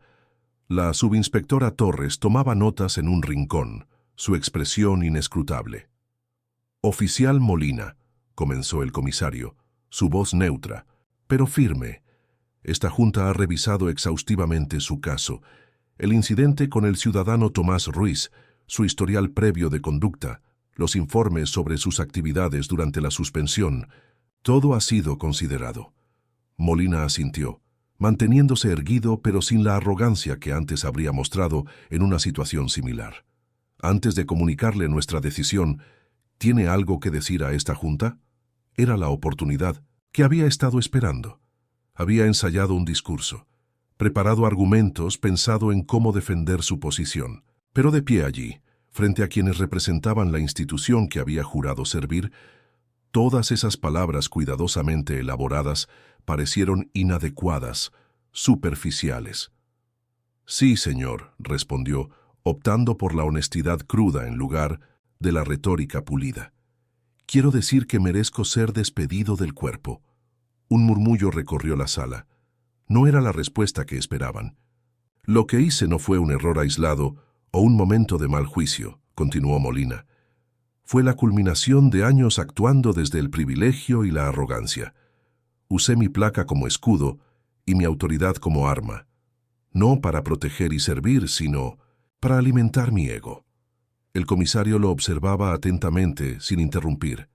La subinspectora Torres tomaba notas en un rincón, su expresión inescrutable. «Oficial Molina», comenzó el comisario, su voz neutra, pero firme. «Esta junta ha revisado exhaustivamente su caso, el incidente con el ciudadano Tomás Ruiz, su historial previo de conducta, los informes sobre sus actividades durante la suspensión. Todo ha sido considerado». Molina asintió, manteniéndose erguido pero sin la arrogancia que antes habría mostrado en una situación similar. «Antes de comunicarle nuestra decisión, ¿tiene algo que decir a esta junta?». Era la oportunidad que había estado esperando. Había ensayado un discurso, preparado argumentos, pensado en cómo defender su posición. Pero de pie allí, frente a quienes representaban la institución que había jurado servir, todas esas palabras cuidadosamente elaboradas parecieron inadecuadas, superficiales. «Sí, señor», respondió, optando por la honestidad cruda en lugar de la retórica pulida. «Quiero decir que merezco ser despedido del cuerpo». Un murmullo recorrió la sala. No era la respuesta que esperaban. «Lo que hice no fue un error aislado o un momento de mal juicio», continuó Molina. «Fue la culminación de años actuando desde el privilegio y la arrogancia. Usé mi placa como escudo y mi autoridad como arma, no para proteger y servir, sino para alimentar mi ego». El comisario lo observaba atentamente, sin interrumpir.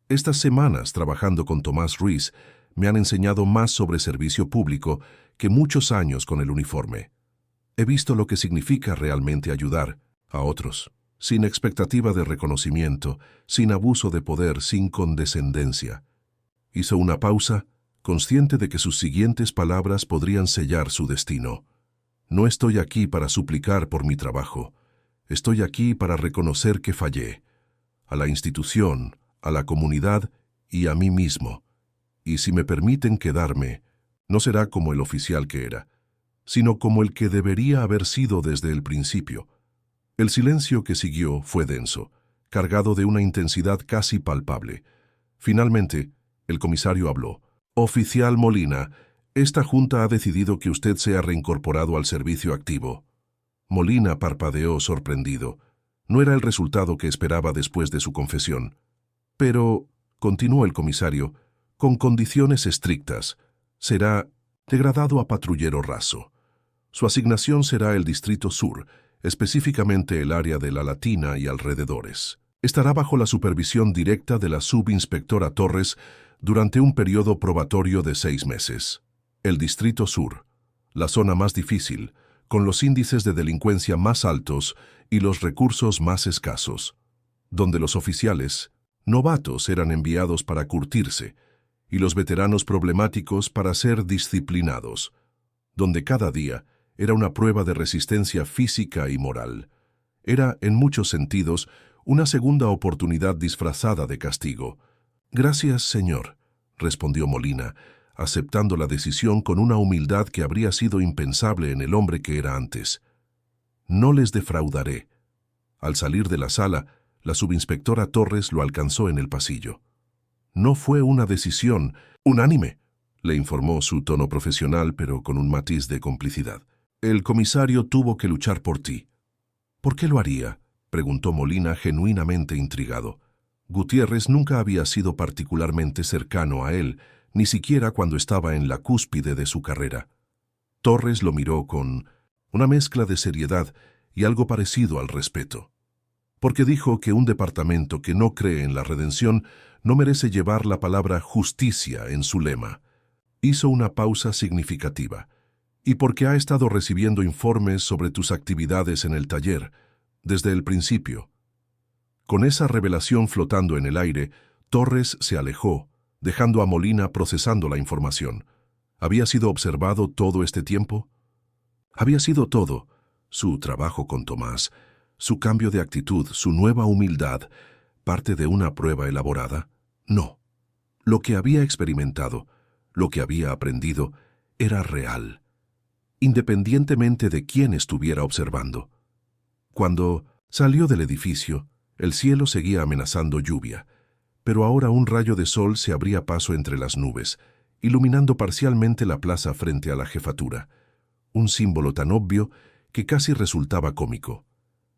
«Estas semanas trabajando con Tomás Ruiz me han enseñado más sobre servicio público que muchos años con el uniforme. He visto lo que significa realmente ayudar a otros, sin expectativa de reconocimiento, sin abuso de poder, sin condescendencia». Hizo una pausa, consciente de que sus siguientes palabras podrían sellar su destino. No estoy aquí para suplicar por mi trabajo. Estoy aquí para reconocer que fallé. A la institución, a la comunidad y a mí mismo. Y si me permiten quedarme, no será como el oficial que era, sino como el que debería haber sido desde el principio. El silencio que siguió fue denso, cargado de una intensidad casi palpable. Finalmente, el comisario habló. «Oficial Molina, esta junta ha decidido que usted sea reincorporado al servicio activo». Molina parpadeó sorprendido. No era el resultado que esperaba después de su confesión. «Pero», continuó el comisario, «con condiciones estrictas. Será degradado a patrullero raso. Su asignación será el Distrito Sur, específicamente el área de La Latina y alrededores. Estará bajo la supervisión directa de la subinspectora Torres durante un periodo probatorio de 6 meses. El Distrito Sur, la zona más difícil, con los índices de delincuencia más altos y los recursos más escasos, donde los oficiales, novatos, eran enviados para curtirse y los veteranos problemáticos para ser disciplinados, donde cada día era una prueba de resistencia física y moral. Era, en muchos sentidos, una segunda oportunidad disfrazada de castigo. «Gracias, señor», respondió Molina, aceptando la decisión con una humildad que habría sido impensable en el hombre que era antes. «No les defraudaré». Al salir de la sala, la subinspectora Torres lo alcanzó en el pasillo. «No fue una decisión unánime», le informó su tono profesional, pero con un matiz de complicidad. «El comisario tuvo que luchar por ti». «¿Por qué lo haría?», preguntó Molina, genuinamente intrigado. Gutiérrez nunca había sido particularmente cercano a él, ni siquiera cuando estaba en la cúspide de su carrera. Torres lo miró con una mezcla de seriedad y algo parecido al respeto. Porque dijo que un departamento que no cree en la redención no merece llevar la palabra justicia en su lema. Hizo una pausa significativa. Y porque ha estado recibiendo informes sobre tus actividades en el taller, desde el principio. Con esa revelación flotando en el aire, Torres se alejó, dejando a Molina procesando la información. ¿Había sido observado todo este tiempo? Había sido todo. Su trabajo con Tomás, su cambio de actitud, su nueva humildad, parte de una prueba elaborada. No. Lo que había experimentado, lo que había aprendido, era real, independientemente de quién estuviera observando. Cuando salió del edificio, el cielo seguía amenazando lluvia, pero ahora un rayo de sol se abría paso entre las nubes, iluminando parcialmente la plaza frente a la jefatura, un símbolo tan obvio que casi resultaba cómico.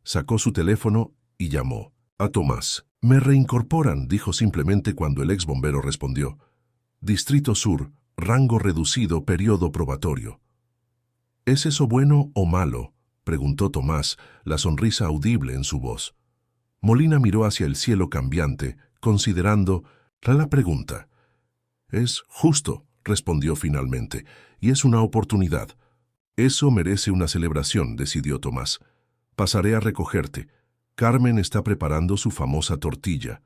Sacó su teléfono y llamó a Tomás. «Me reincorporan», dijo simplemente cuando el ex bombero respondió. «Distrito Sur, rango reducido, periodo probatorio». «¿Es eso bueno o malo?», preguntó Tomás, la sonrisa audible en su voz. Molina miró hacia el cielo cambiante, considerando la pregunta. «Es justo», respondió finalmente, «y es una oportunidad». «Eso merece una celebración», decidió Tomás. «Pasaré a recogerte. Carmen está preparando su famosa tortilla».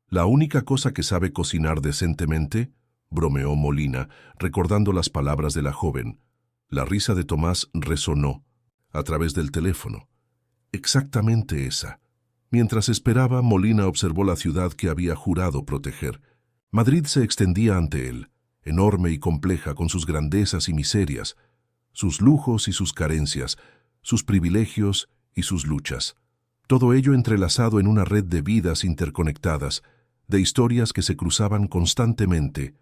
«¿La única cosa que sabe cocinar decentemente?», bromeó Molina, recordando las palabras de la joven. La risa de Tomás resonó a través del teléfono. Exactamente esa. Mientras esperaba, Molina observó la ciudad que había jurado proteger. Madrid se extendía ante él, enorme y compleja, con sus grandezas y miserias, sus lujos y sus carencias, sus privilegios y sus luchas. Todo ello entrelazado en una red de vidas interconectadas, de historias que se cruzaban constantemente,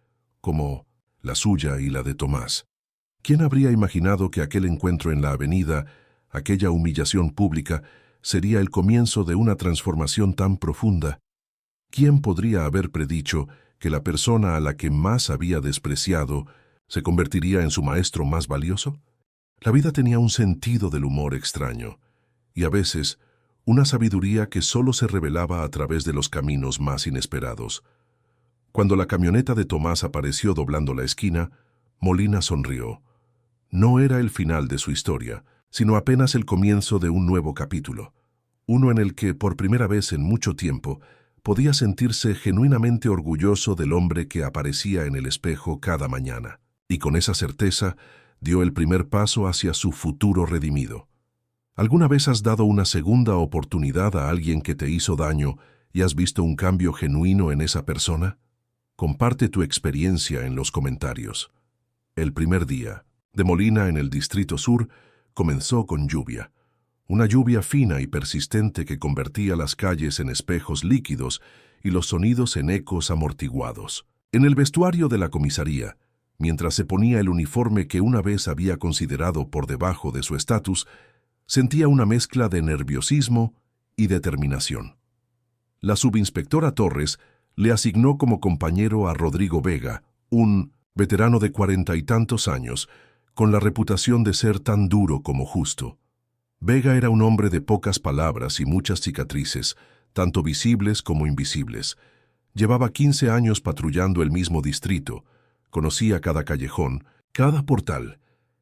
como la suya y la de Tomás. ¿Quién habría imaginado que aquel encuentro en la avenida, aquella humillación pública, sería el comienzo de una transformación tan profunda? ¿Quién podría haber predicho que la persona a la que más había despreciado se convertiría en su maestro más valioso? La vida tenía un sentido del humor extraño, y a veces una sabiduría que solo se revelaba a través de los caminos más inesperados. Cuando la camioneta de Tomás apareció doblando la esquina, Molina sonrió. No era el final de su historia, sino apenas el comienzo de un nuevo capítulo, uno en el que, por primera vez en mucho tiempo, podía sentirse genuinamente orgulloso del hombre que aparecía en el espejo cada mañana, y con esa certeza dio el primer paso hacia su futuro redimido. ¿Alguna vez has dado una segunda oportunidad a alguien que te hizo daño y has visto un cambio genuino en esa persona? Comparte tu experiencia en los comentarios. El primer día de Molina en el Distrito Sur comenzó con lluvia. Una lluvia fina y persistente que convertía las calles en espejos líquidos y los sonidos en ecos amortiguados. En el vestuario de la comisaría, mientras se ponía el uniforme que una vez había considerado por debajo de su estatus, sentía una mezcla de nerviosismo y determinación. La subinspectora Torres le asignó como compañero a Rodrigo Vega, un veterano de 40 y tantos años, con la reputación de ser tan duro como justo. Vega era un hombre de pocas palabras y muchas cicatrices, tanto visibles como invisibles. Llevaba 15 años patrullando el mismo distrito, conocía cada callejón, cada portal,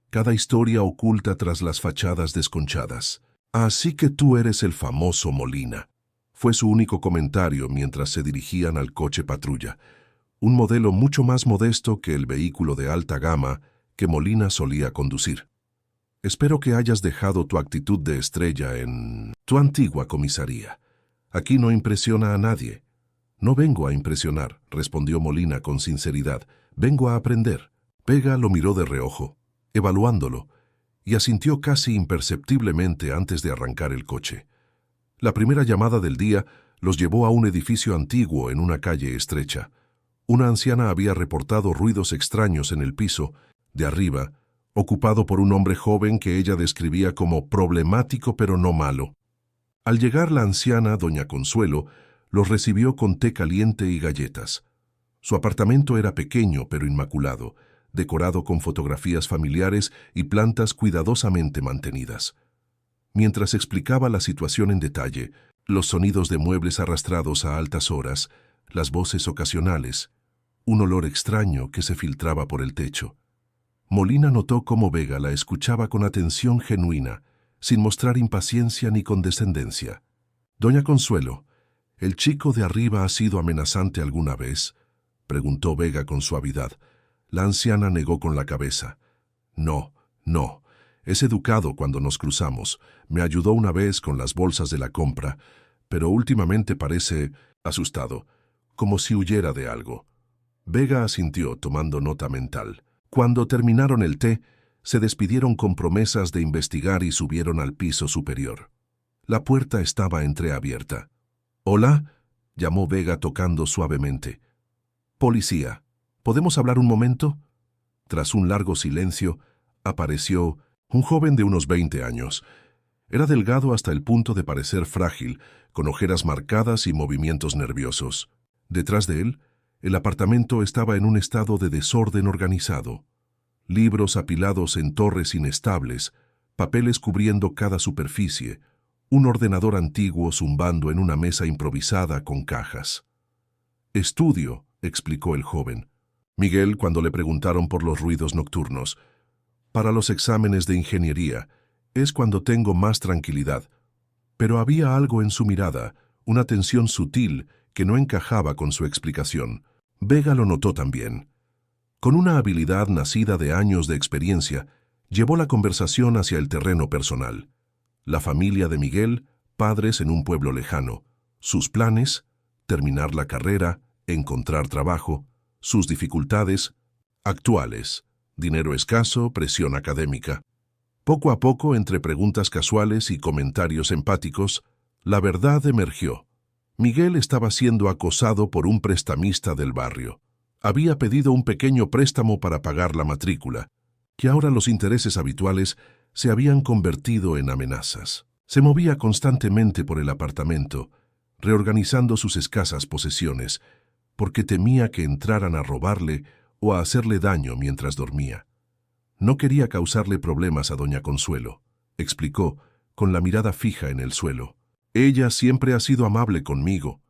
cada historia oculta tras las fachadas desconchadas. «Así que tú eres el famoso Molina», fue su único comentario mientras se dirigían al coche patrulla, un modelo mucho más modesto que el vehículo de alta gama que Molina solía conducir. «Espero que hayas dejado tu actitud de estrella en tu antigua comisaría. Aquí no impresiona a nadie». «No vengo a impresionar», respondió Molina con sinceridad. «Vengo a aprender». Vega lo miró de reojo, evaluándolo, y asintió casi imperceptiblemente antes de arrancar el coche. La primera llamada del día los llevó a un edificio antiguo en una calle estrecha. Una anciana había reportado ruidos extraños en el piso, de arriba, ocupado por un hombre joven que ella describía como problemático pero no malo. Al llegar la anciana, doña Consuelo, los recibió con té caliente y galletas. Su apartamento era pequeño pero inmaculado, decorado con fotografías familiares y plantas cuidadosamente mantenidas. Mientras explicaba la situación en detalle, los sonidos de muebles arrastrados a altas horas, las voces ocasionales, un olor extraño que se filtraba por el techo. Molina notó cómo Vega la escuchaba con atención genuina, sin mostrar impaciencia ni condescendencia. «Doña Consuelo, ¿el chico de arriba ha sido amenazante alguna vez?», preguntó Vega con suavidad. La anciana negó con la cabeza. «No, no. Es educado cuando nos cruzamos. Me ayudó una vez con las bolsas de la compra, pero últimamente parece asustado, como si huyera de algo». Vega asintió, tomando nota mental. Cuando terminaron el té, se despidieron con promesas de investigar y subieron al piso superior. La puerta estaba entreabierta. «¿Hola?», llamó Vega tocando suavemente. «Policía, ¿podemos hablar un momento?». Tras un largo silencio, apareció un joven de unos 20 años. Era delgado hasta el punto de parecer frágil, con ojeras marcadas y movimientos nerviosos. Detrás de él, el apartamento estaba en un estado de desorden organizado. Libros apilados en torres inestables, papeles cubriendo cada superficie, un ordenador antiguo zumbando en una mesa improvisada con cajas. «Estudio», explicó el joven. Miguel, cuando le preguntaron por los ruidos nocturnos. «Para los exámenes de ingeniería, es cuando tengo más tranquilidad». Pero había algo en su mirada, una tensión sutil que no encajaba con su explicación. Vega lo notó también. Con una habilidad nacida de años de experiencia, llevó la conversación hacia el terreno personal. La familia de Miguel, padres en un pueblo lejano. Sus planes, terminar la carrera, encontrar trabajo. Sus dificultades, actuales. Dinero escaso, presión académica. Poco a poco, entre preguntas casuales y comentarios empáticos, la verdad emergió. Miguel estaba siendo acosado por un prestamista del barrio. Había pedido un pequeño préstamo para pagar la matrícula, que ahora los intereses habituales se habían convertido en amenazas. Se movía constantemente por el apartamento, reorganizando sus escasas posesiones, porque temía que entraran a robarle o a hacerle daño mientras dormía. No quería causarle problemas a doña Consuelo, explicó, con la mirada fija en el suelo. «Ella siempre ha sido amable conmigo».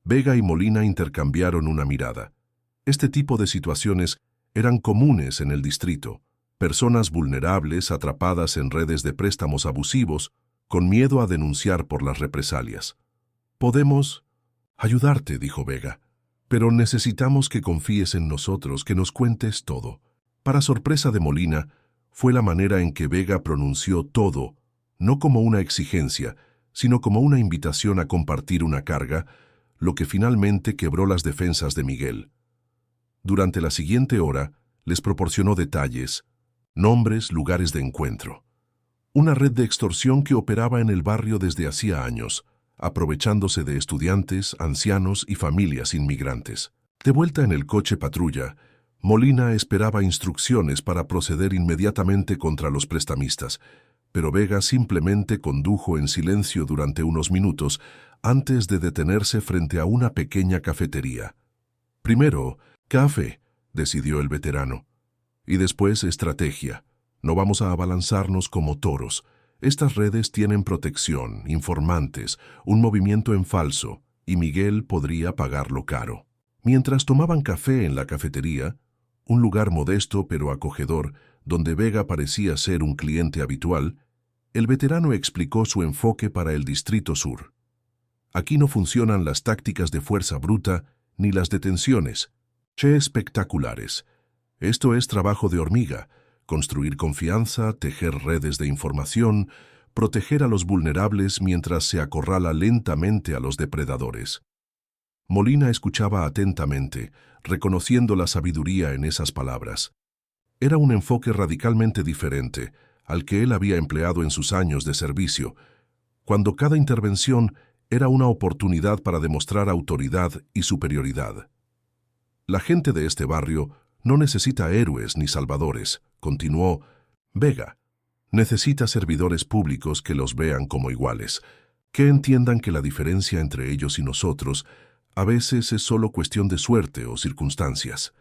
Vega y Molina intercambiaron una mirada. Este tipo de situaciones eran comunes en el distrito. Personas vulnerables atrapadas en redes de préstamos abusivos, con miedo a denunciar por las represalias. «¿Podemos Ayudarte, dijo Vega. Pero necesitamos que confíes en nosotros, que nos cuentes todo. Para sorpresa de Molina, fue la manera en que Vega pronunció todo, no como una exigencia, sino como una invitación a compartir una carga, lo que finalmente quebró las defensas de Miguel. Durante la siguiente hora, les proporcionó detalles, nombres, lugares de encuentro. Una red de extorsión que operaba en el barrio desde hacía años, aprovechándose de estudiantes, ancianos y familias inmigrantes. De vuelta en el coche patrulla, Molina esperaba instrucciones para proceder inmediatamente contra los prestamistas, pero Vega simplemente condujo en silencio durante unos minutos antes de detenerse frente a una pequeña cafetería. Primero, café, decidió el veterano, y después estrategia. No vamos a abalanzarnos como toros. Estas redes tienen protección, informantes, un movimiento en falso, y Miguel podría pagarlo caro. Mientras tomaban café en la cafetería, un lugar modesto pero acogedor, donde Vega parecía ser un cliente habitual, el veterano explicó su enfoque para el Distrito Sur. Aquí no funcionan las tácticas de fuerza bruta ni las detenciones, espectaculares. Esto es trabajo de hormiga. Construir confianza, tejer redes de información, proteger a los vulnerables mientras se acorrala lentamente a los depredadores. Molina escuchaba atentamente, reconociendo la sabiduría en esas palabras. Era un enfoque radicalmente diferente al que él había empleado en sus años de servicio, cuando cada intervención era una oportunidad para demostrar autoridad y superioridad. La gente de este barrio no necesita héroes ni salvadores, continuó Vega. Necesita servidores públicos que los vean como iguales, que entiendan que la diferencia entre ellos y nosotros a veces es solo cuestión de suerte o circunstancias.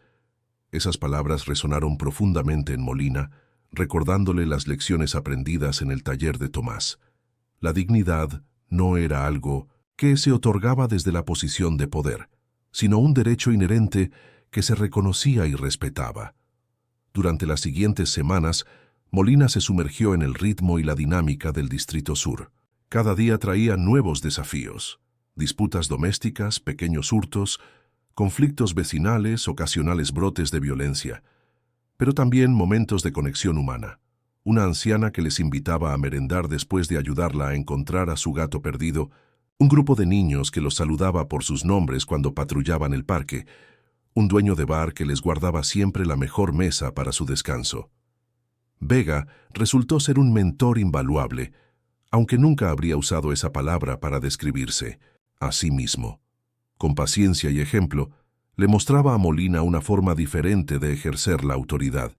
Esas palabras resonaron profundamente en Molina, recordándole las lecciones aprendidas en el taller de Tomás. La dignidad no era algo que se otorgaba desde la posición de poder, sino un derecho inherente que se reconocía y respetaba. Durante las siguientes semanas, Molina se sumergió en el ritmo y la dinámica del Distrito Sur. Cada día traía nuevos desafíos: disputas domésticas, pequeños hurtos, conflictos vecinales, ocasionales brotes de violencia, pero también momentos de conexión humana. Una anciana que les invitaba a merendar después de ayudarla a encontrar a su gato perdido, un grupo de niños que los saludaba por sus nombres cuando patrullaban el parque, un dueño de bar que les guardaba siempre la mejor mesa para su descanso. Vega resultó ser un mentor invaluable, aunque nunca habría usado esa palabra para describirse a sí mismo. Con paciencia y ejemplo, le mostraba a Molina una forma diferente de ejercer la autoridad,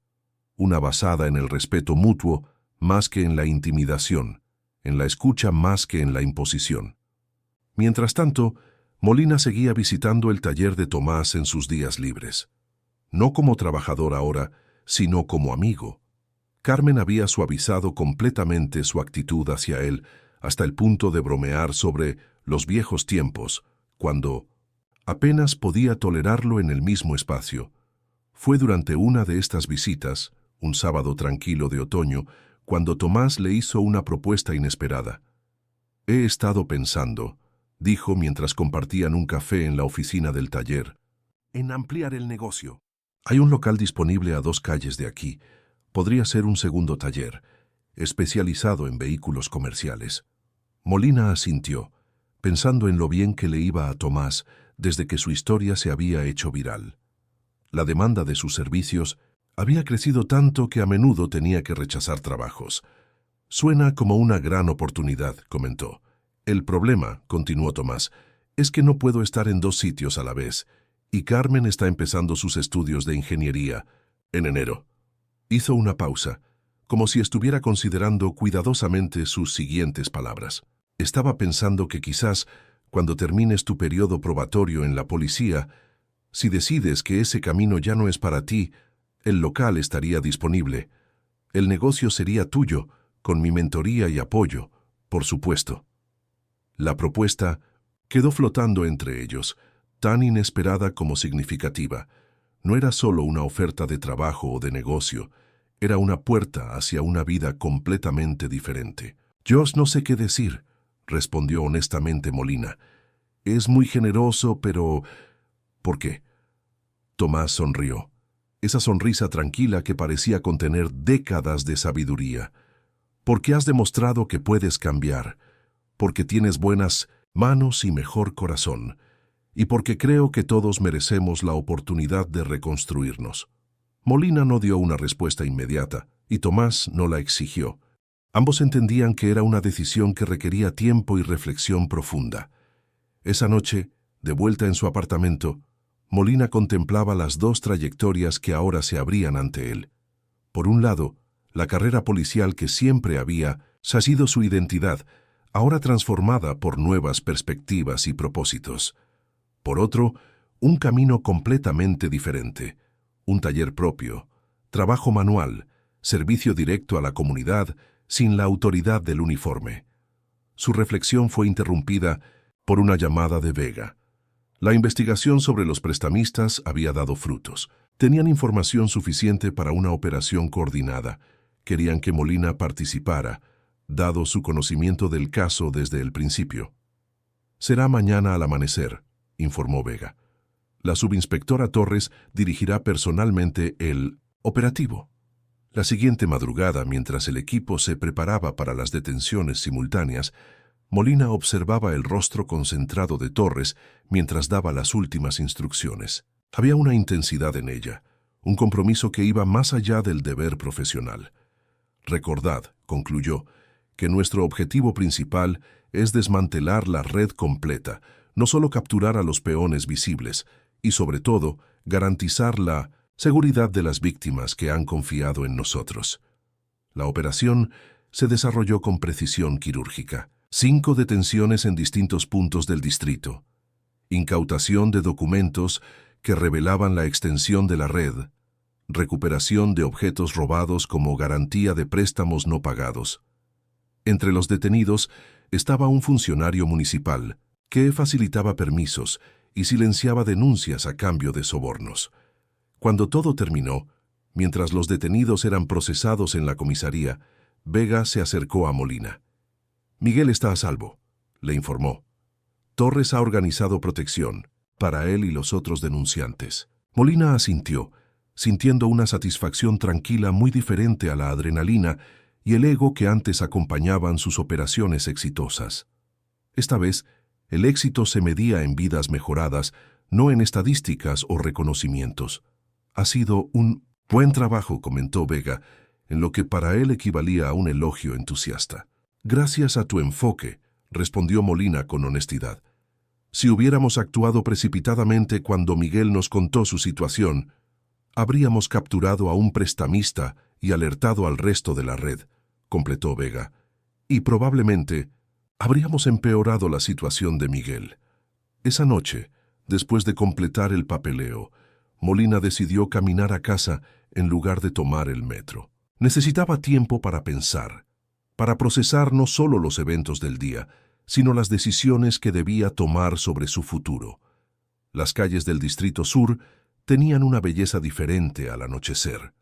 una basada en el respeto mutuo más que en la intimidación, en la escucha más que en la imposición. Mientras tanto, Molina seguía visitando el taller de Tomás en sus días libres. No como trabajador ahora, sino como amigo. Carmen había suavizado completamente su actitud hacia él hasta el punto de bromear sobre los viejos tiempos, cuando apenas podía tolerarlo en el mismo espacio. Fue durante una de estas visitas, un sábado tranquilo de otoño, cuando Tomás le hizo una propuesta inesperada. «He estado pensando», dijo mientras compartían un café en la oficina del taller, «en ampliar el negocio. Hay un local disponible a 2 calles de aquí. Podría ser un segundo taller, especializado en vehículos comerciales». Molina asintió, pensando en lo bien que le iba a Tomás desde que su historia se había hecho viral. La demanda de sus servicios había crecido tanto que a menudo tenía que rechazar trabajos. «Suena como una gran oportunidad», comentó. «El problema», continuó Tomás, «es que no puedo estar en 2 sitios a la vez, y Carmen está empezando sus estudios de ingeniería en enero». Hizo una pausa, como si estuviera considerando cuidadosamente sus siguientes palabras. «Estaba pensando que quizás, cuando termines tu periodo probatorio en la policía, si decides que ese camino ya no es para ti, el local estaría disponible. El negocio sería tuyo, con mi mentoría y apoyo, por supuesto». La propuesta quedó flotando entre ellos, tan inesperada como significativa. No era solo una oferta de trabajo o de negocio, era una puerta hacia una vida completamente diferente. «Yo no sé qué decir», respondió honestamente Molina. Es muy generoso, pero... ¿Por qué? Tomás sonrió. Esa sonrisa tranquila que parecía contener décadas de sabiduría. Porque has demostrado que puedes cambiar. Porque tienes buenas manos y mejor corazón. Y porque creo que todos merecemos la oportunidad de reconstruirnos. Molina no dio una respuesta inmediata, y Tomás no la exigió. Ambos entendían que era una decisión que requería tiempo y reflexión profunda. Esa noche, de vuelta en su apartamento, Molina contemplaba las dos trayectorias que ahora se abrían ante él. Por un lado, la carrera policial que siempre había sacido su identidad, ahora transformada por nuevas perspectivas y propósitos. Por otro, un camino completamente diferente, un taller propio, trabajo manual, servicio directo a la comunidad, sin la autoridad del uniforme. Su reflexión fue interrumpida por una llamada de Vega. La investigación sobre los prestamistas había dado frutos. Tenían información suficiente para una operación coordinada. Querían que Molina participara, dado su conocimiento del caso desde el principio. «Será mañana al amanecer», informó Vega. «La subinspectora Torres dirigirá personalmente el operativo». La siguiente madrugada, mientras el equipo se preparaba para las detenciones simultáneas, Molina observaba el rostro concentrado de Torres mientras daba las últimas instrucciones. Había una intensidad en ella, un compromiso que iba más allá del deber profesional. «Recordad», concluyó, «que nuestro objetivo principal es desmantelar la red completa, no solo capturar a los peones visibles, y sobre todo, garantizar la seguridad de las víctimas que han confiado en nosotros». La operación se desarrolló con precisión quirúrgica. 5 detenciones en distintos puntos del distrito. Incautación de documentos que revelaban la extensión de la red. Recuperación de objetos robados como garantía de préstamos no pagados. Entre los detenidos estaba un funcionario municipal que facilitaba permisos y silenciaba denuncias a cambio de sobornos. Cuando todo terminó, mientras los detenidos eran procesados en la comisaría, Vega se acercó a Molina. «Miguel está a salvo», le informó. «Torres ha organizado protección para él y los otros denunciantes». Molina asintió, sintiendo una satisfacción tranquila muy diferente a la adrenalina y el ego que antes acompañaban sus operaciones exitosas. Esta vez, el éxito se medía en vidas mejoradas, no en estadísticas o reconocimientos. «Ha sido un buen trabajo», comentó Vega, en lo que para él equivalía a un elogio entusiasta. «Gracias a tu enfoque», respondió Molina con honestidad. «Si hubiéramos actuado precipitadamente cuando Miguel nos contó su situación, habríamos capturado a un prestamista y alertado al resto de la red», completó Vega. «Y probablemente habríamos empeorado la situación de Miguel». Esa noche, después de completar el papeleo, Molina decidió caminar a casa en lugar de tomar el metro. Necesitaba tiempo para pensar, para procesar no solo los eventos del día, sino las decisiones que debía tomar sobre su futuro. Las calles del Distrito Sur tenían una belleza diferente al anochecer.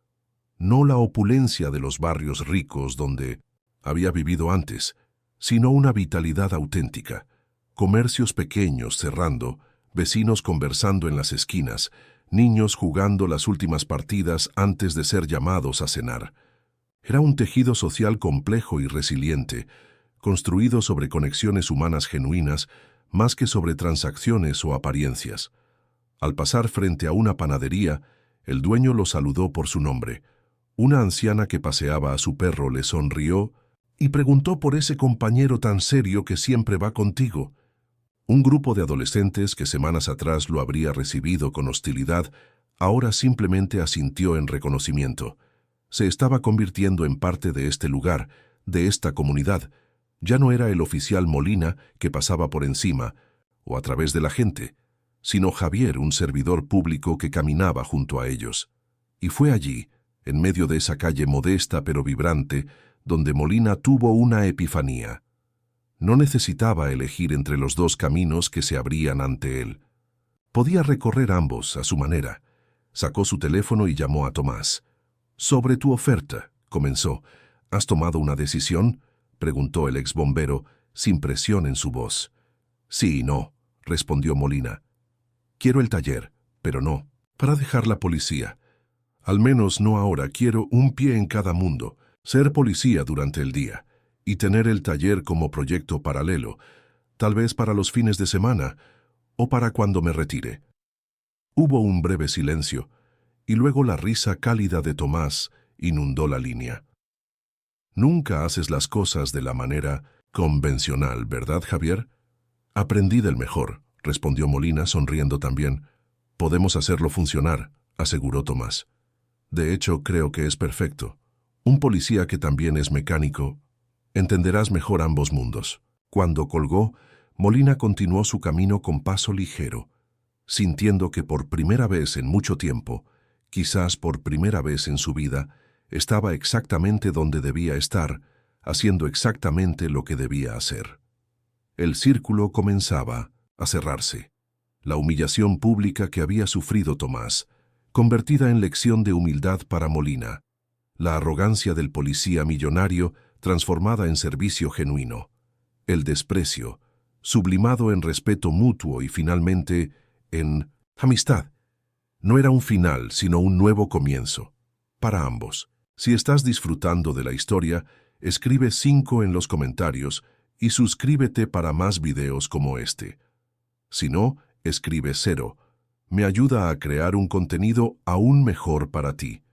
No la opulencia de los barrios ricos donde había vivido antes, sino una vitalidad auténtica. Comercios pequeños cerrando, vecinos conversando en las esquinas, niños jugando las últimas partidas antes de ser llamados a cenar. Era un tejido social complejo y resiliente, construido sobre conexiones humanas genuinas más que sobre transacciones o apariencias. Al pasar frente a una panadería, el dueño lo saludó por su nombre. Una anciana que paseaba a su perro le sonrió y preguntó por ese compañero tan serio que siempre va contigo. Un grupo de adolescentes que semanas atrás lo habría recibido con hostilidad, ahora simplemente asintió en reconocimiento. Se estaba convirtiendo en parte de este lugar, de esta comunidad. Ya no era el oficial Molina que pasaba por encima, o a través de la gente, sino Javier, un servidor público que caminaba junto a ellos. Y fue allí, en medio de esa calle modesta pero vibrante, donde Molina tuvo una epifanía. No necesitaba elegir entre los dos caminos que se abrían ante él. Podía recorrer ambos a su manera. Sacó su teléfono y llamó a Tomás. «Sobre tu oferta», comenzó. «¿Has tomado una decisión?», preguntó el exbombero, sin presión en su voz. «Sí y no», respondió Molina. Quiero el taller, pero no para dejar la policía. Al menos no ahora. Quiero un pie en cada mundo, ser policía durante el día y tener el taller como proyecto paralelo, tal vez para los fines de semana o para cuando me retire. Hubo un breve silencio y luego la risa cálida de Tomás inundó la línea. Nunca haces las cosas de la manera convencional, ¿verdad, Javier? Aprendí del mejor, respondió Molina sonriendo también. Podemos hacerlo funcionar, aseguró Tomás. De hecho, creo que es perfecto. Un policía que también es mecánico. Entenderás mejor ambos mundos. Cuando colgó, Molina continuó su camino con paso ligero, sintiendo que por primera vez en mucho tiempo, quizás por primera vez en su vida, estaba exactamente donde debía estar, haciendo exactamente lo que debía hacer. El círculo comenzaba a cerrarse. La humillación pública que había sufrido Tomás, convertida en lección de humildad para Molina. La arrogancia del policía millonario, transformada en servicio genuino. El desprecio, sublimado en respeto mutuo y finalmente en amistad. No era un final, sino un nuevo comienzo. Para ambos. Si estás disfrutando de la historia, escribe 5 en los comentarios y suscríbete para más videos como este. Si no, escribe 0. Me ayuda a crear un contenido aún mejor para ti.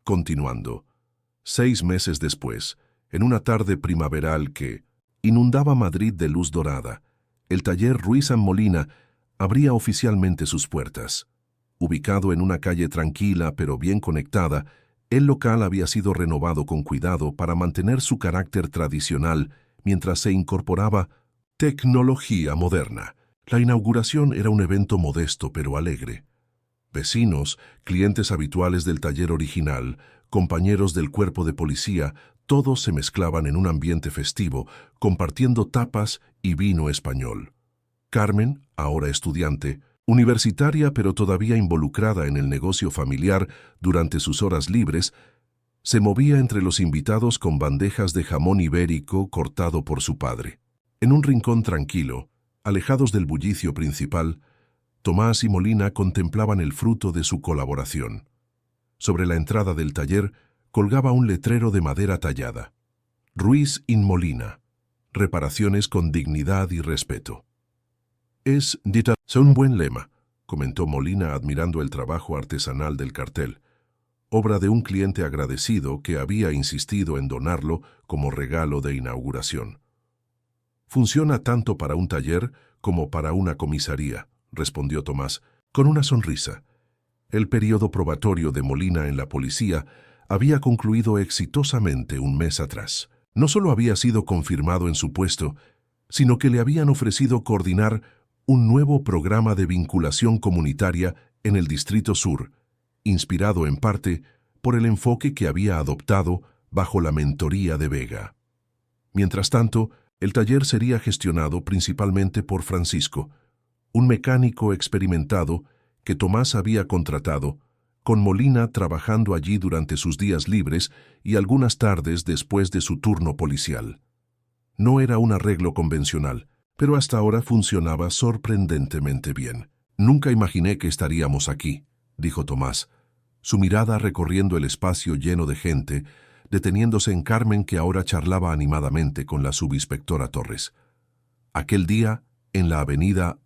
Continuando. 6 meses después, en una tarde primaveral que inundaba Madrid de luz dorada, el taller Ruiz & Molina abría oficialmente sus puertas. Ubicado en una calle tranquila pero bien conectada, el local había sido renovado con cuidado para mantener su carácter tradicional mientras se incorporaba tecnología moderna. La inauguración era un evento modesto pero alegre. Vecinos, clientes habituales del taller original, compañeros del cuerpo de policía, todos se mezclaban en un ambiente festivo, compartiendo tapas y vino español. Carmen, ahora estudiante, universitaria pero todavía involucrada en el negocio familiar durante sus horas libres, se movía entre los invitados con bandejas de jamón ibérico cortado por su padre. En un rincón tranquilo, alejados del bullicio principal, Tomás y Molina contemplaban el fruto de su colaboración. Sobre la entrada del taller colgaba un letrero de madera tallada. Ruiz & Molina. Reparaciones con dignidad y respeto. Es un buen lema, comentó Molina admirando el trabajo artesanal del cartel, obra de un cliente agradecido que había insistido en donarlo como regalo de inauguración. Funciona tanto para un taller como para una comisaría, respondió Tomás, con una sonrisa. El periodo probatorio de Molina en la policía había concluido exitosamente un mes atrás. No solo había sido confirmado en su puesto, sino que le habían ofrecido coordinar un nuevo programa de vinculación comunitaria en el Distrito Sur, inspirado en parte por el enfoque que había adoptado bajo la mentoría de Vega. Mientras tanto, el taller sería gestionado principalmente por Francisco, un mecánico experimentado que Tomás había contratado, con Molina trabajando allí durante sus días libres y algunas tardes después de su turno policial. No era un arreglo convencional, pero hasta ahora funcionaba sorprendentemente bien. Nunca imaginé que estaríamos aquí, dijo Tomás, su mirada recorriendo el espacio lleno de gente, deteniéndose en Carmen que ahora charlaba animadamente con la subinspectora Torres. Aquel día, en la avenida,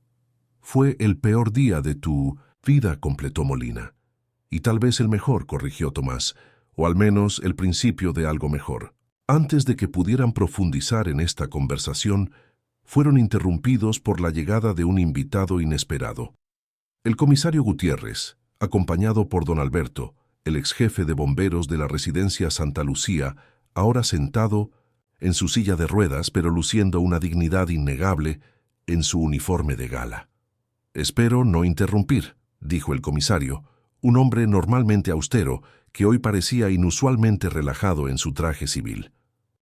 fue el peor día de tu vida, completó Molina. Y tal vez el mejor, corrigió Tomás, o al menos el principio de algo mejor. Antes de que pudieran profundizar en esta conversación, fueron interrumpidos por la llegada de un invitado inesperado. El comisario Gutiérrez, acompañado por don Alberto, el exjefe de bomberos de la residencia Santa Lucía, ahora sentado en su silla de ruedas pero luciendo una dignidad innegable en su uniforme de gala. «Espero no interrumpir», dijo el comisario, un hombre normalmente austero que hoy parecía inusualmente relajado en su traje civil.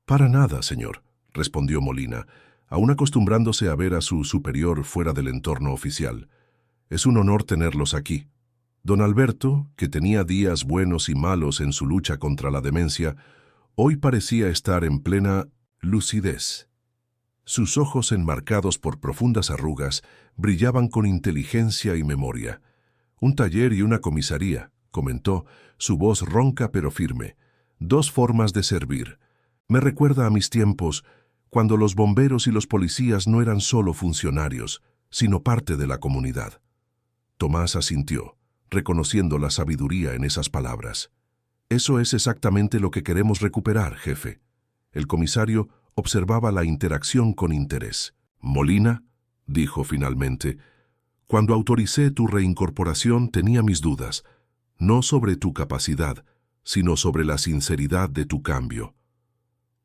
«Para nada, señor», respondió Molina, aún acostumbrándose a ver a su superior fuera del entorno oficial. «Es un honor tenerlos aquí». Don Alberto, que tenía días buenos y malos en su lucha contra la demencia, hoy parecía estar en plena lucidez. Sus ojos, enmarcados por profundas arrugas, brillaban con inteligencia y memoria. «Un taller y una comisaría», comentó, su voz ronca pero firme. «Dos formas de servir. Me recuerda a mis tiempos, cuando los bomberos y los policías no eran solo funcionarios, sino parte de la comunidad». Tomás asintió, reconociendo la sabiduría en esas palabras. «Eso es exactamente lo que queremos recuperar, jefe». El comisario observaba la interacción con interés. «Molina», dijo finalmente, «cuando autoricé tu reincorporación tenía mis dudas, no sobre tu capacidad, sino sobre la sinceridad de tu cambio».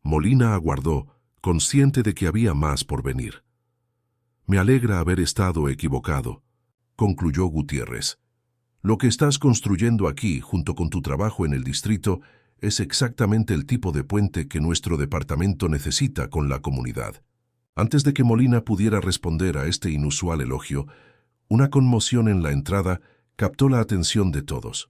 Molina aguardó, consciente de que había más por venir. «Me alegra haber estado equivocado», concluyó Gutiérrez. «Lo que estás construyendo aquí, junto con tu trabajo en el distrito, es exactamente el tipo de puente que nuestro departamento necesita con la comunidad». Antes de que Molina pudiera responder a este inusual elogio, una conmoción en la entrada captó la atención de todos.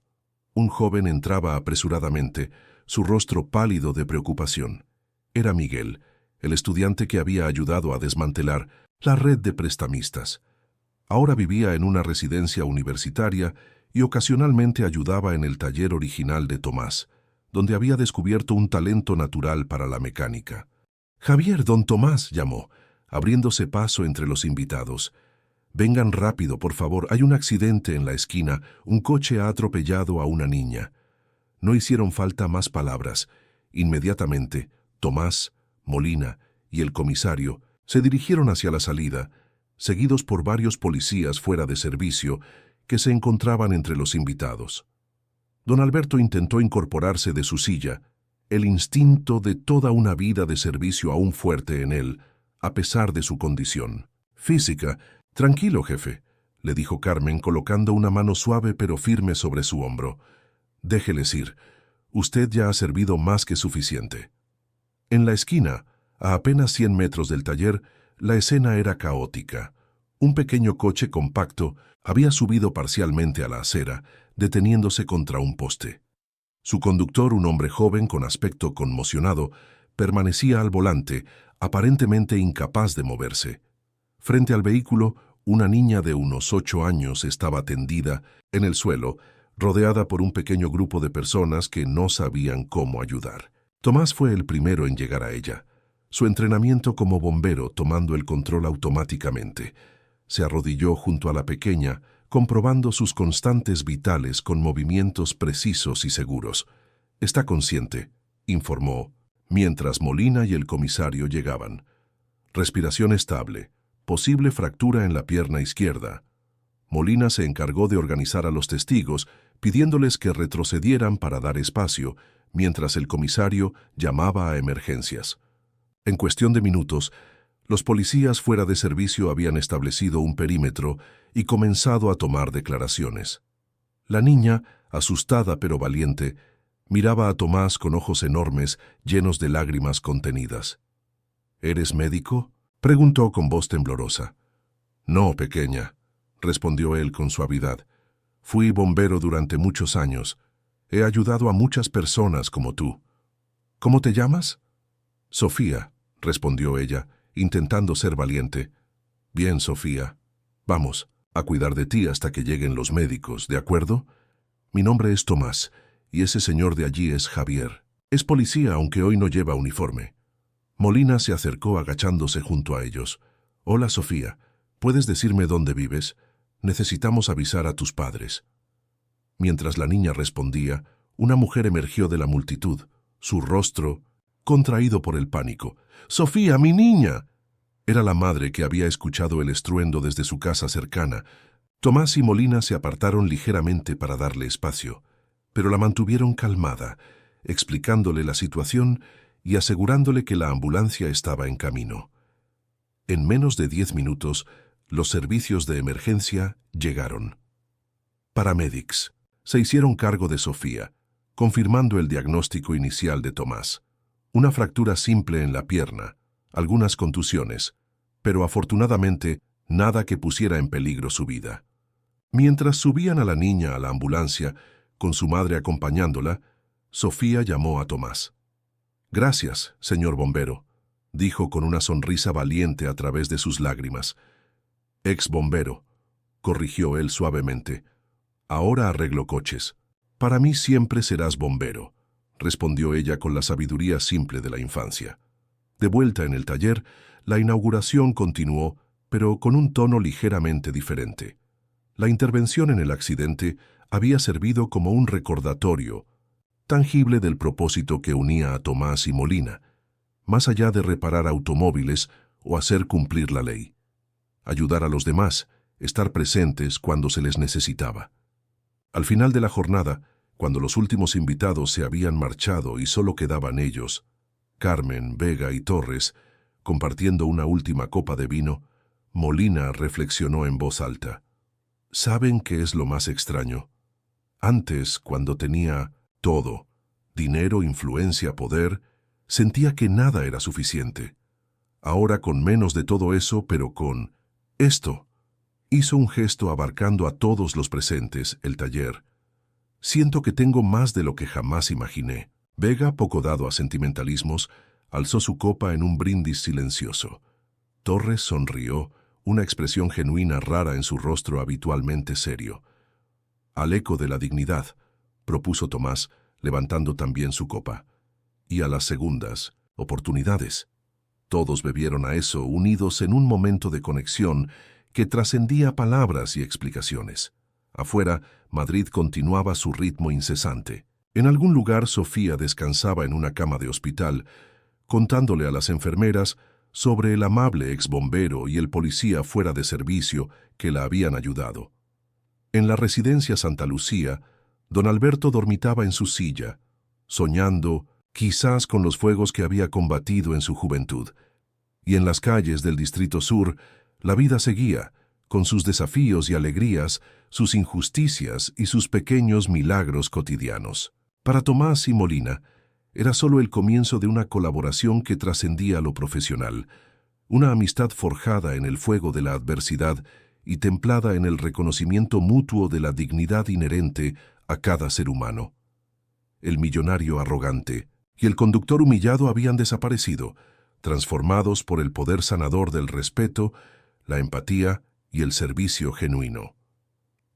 Un joven entraba apresuradamente, su rostro pálido de preocupación. Era Miguel, el estudiante que había ayudado a desmantelar la red de prestamistas. Ahora vivía en una residencia universitaria y ocasionalmente ayudaba en el taller original de Tomás, donde había descubierto un talento natural para la mecánica. «Javier, don Tomás», llamó, abriéndose paso entre los invitados. «Vengan rápido, por favor, hay un accidente en la esquina, un coche ha atropellado a una niña». No hicieron falta más palabras. Inmediatamente, Tomás, Molina y el comisario se dirigieron hacia la salida, seguidos por varios policías fuera de servicio que se encontraban entre los invitados. Don Alberto intentó incorporarse de su silla, el instinto de toda una vida de servicio aún fuerte en él, a pesar de su condición física. «Tranquilo, jefe», le dijo Carmen colocando una mano suave pero firme sobre su hombro. «Déjeles ir. Usted ya ha servido más que suficiente». En la esquina, a apenas 100 metros del taller, la escena era caótica. Un pequeño coche compacto había subido parcialmente a la acera, deteniéndose contra un poste. Su conductor, un hombre joven con aspecto conmocionado, permanecía al volante, aparentemente incapaz de moverse. Frente al vehículo, una niña de unos 8 años estaba tendida en el suelo, rodeada por un pequeño grupo de personas que no sabían cómo ayudar. Tomás fue el primero en llegar a ella, su entrenamiento como bombero tomando el control automáticamente. Se arrodilló junto a la pequeña, comprobando sus constantes vitales con movimientos precisos y seguros. «Está consciente», informó, mientras Molina y el comisario llegaban. «Respiración estable, posible fractura en la pierna izquierda». Molina se encargó de organizar a los testigos, pidiéndoles que retrocedieran para dar espacio, mientras el comisario llamaba a emergencias. En cuestión de minutos, los policías fuera de servicio habían establecido un perímetro y comenzado a tomar declaraciones. La niña, asustada pero valiente, miraba a Tomás con ojos enormes, llenos de lágrimas contenidas. «¿Eres médico?», preguntó con voz temblorosa. «No, pequeña», respondió él con suavidad. «Fui bombero durante muchos años. He ayudado a muchas personas como tú». «¿Cómo te llamas?». «Sofía», respondió ella, intentando ser valiente. «Bien, Sofía. Vamos, a cuidar de ti hasta que lleguen los médicos, ¿de acuerdo? Mi nombre es Tomás, y ese señor de allí es Javier. Es policía, aunque hoy no lleva uniforme». Molina se acercó agachándose junto a ellos. «Hola, Sofía. ¿Puedes decirme dónde vives? Necesitamos avisar a tus padres». Mientras la niña respondía, una mujer emergió de la multitud, su rostro contraído por el pánico. «¡Sofía, mi niña!». Era la madre que había escuchado el estruendo desde su casa cercana. Tomás y Molina se apartaron ligeramente para darle espacio, pero la mantuvieron calmada, explicándole la situación y asegurándole que la ambulancia estaba en camino. En menos de 10 minutos, los servicios de emergencia llegaron. Paramedics se hicieron cargo de Sofía, confirmando el diagnóstico inicial de Tomás. Una fractura simple en la pierna, algunas contusiones, pero afortunadamente nada que pusiera en peligro su vida. Mientras subían a la niña a la ambulancia, con su madre acompañándola, Sofía llamó a Tomás. «Gracias, señor bombero. dijo con una sonrisa valiente a través de sus lágrimas. Ex bombero, corrigió él suavemente. Ahora arreglo coches. Para mí siempre serás bombero, respondió ella con la sabiduría simple de la infancia. De vuelta en el taller, la inauguración continuó, pero con un tono ligeramente diferente. La intervención en el accidente había servido como un recordatorio tangible del propósito que unía a Tomás y Molina, más allá de reparar automóviles o hacer cumplir la ley. Ayudar a los demás, estar presentes cuando se les necesitaba. Al final de la jornada, cuando los últimos invitados se habían marchado y solo quedaban ellos, Carmen, Vega y Torres, compartiendo una última copa de vino, Molina reflexionó en voz alta. ¿Saben qué es lo más extraño? Antes, cuando tenía todo, dinero, influencia, poder, sentía que nada era suficiente. Ahora, con menos de todo eso, pero con esto, hizo un gesto abarcando a todos los presentes, el taller. Siento que tengo más de lo que jamás imaginé. Vega, poco dado a sentimentalismos, alzó su copa en un brindis silencioso. Torres sonrió, una expresión genuina rara en su rostro habitualmente serio. Al eco de la dignidad, propuso Tomás, levantando también su copa. Y a las segundas oportunidades. Todos bebieron a eso, unidos en un momento de conexión que trascendía palabras y explicaciones. Afuera, Madrid continuaba su ritmo incesante. En algún lugar, Sofía descansaba en una cama de hospital, contándole a las enfermeras sobre el amable exbombero y el policía fuera de servicio que la habían ayudado. En la residencia Santa Lucía, don Alberto dormitaba en su silla, soñando, quizás con los fuegos que había combatido en su juventud. Y en las calles del Distrito Sur, la vida seguía, con sus desafíos y alegrías, sus injusticias y sus pequeños milagros cotidianos. Para Tomás y Molina, era solo el comienzo de una colaboración que trascendía lo profesional, una amistad forjada en el fuego de la adversidad y templada en el reconocimiento mutuo de la dignidad inherente a cada ser humano. El millonario arrogante y el conductor humillado habían desaparecido, transformados por el poder sanador del respeto, la empatía y el servicio genuino.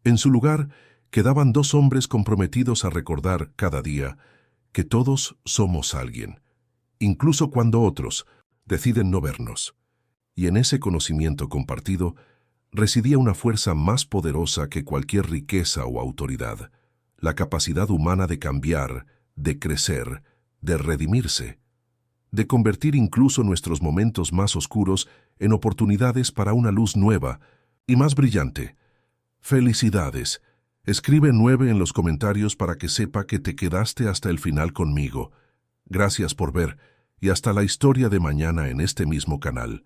En su lugar, quedaban dos hombres comprometidos a recordar cada día que todos somos alguien, incluso cuando otros deciden no vernos. Y en ese conocimiento compartido residía una fuerza más poderosa que cualquier riqueza o autoridad, la capacidad humana de cambiar, de crecer, de redimirse, de convertir incluso nuestros momentos más oscuros en oportunidades para una luz nueva y más brillante. ¡Felicidades! Escribe 9 en los comentarios para que sepa que te quedaste hasta el final conmigo. Gracias por ver y hasta la historia de mañana en este mismo canal.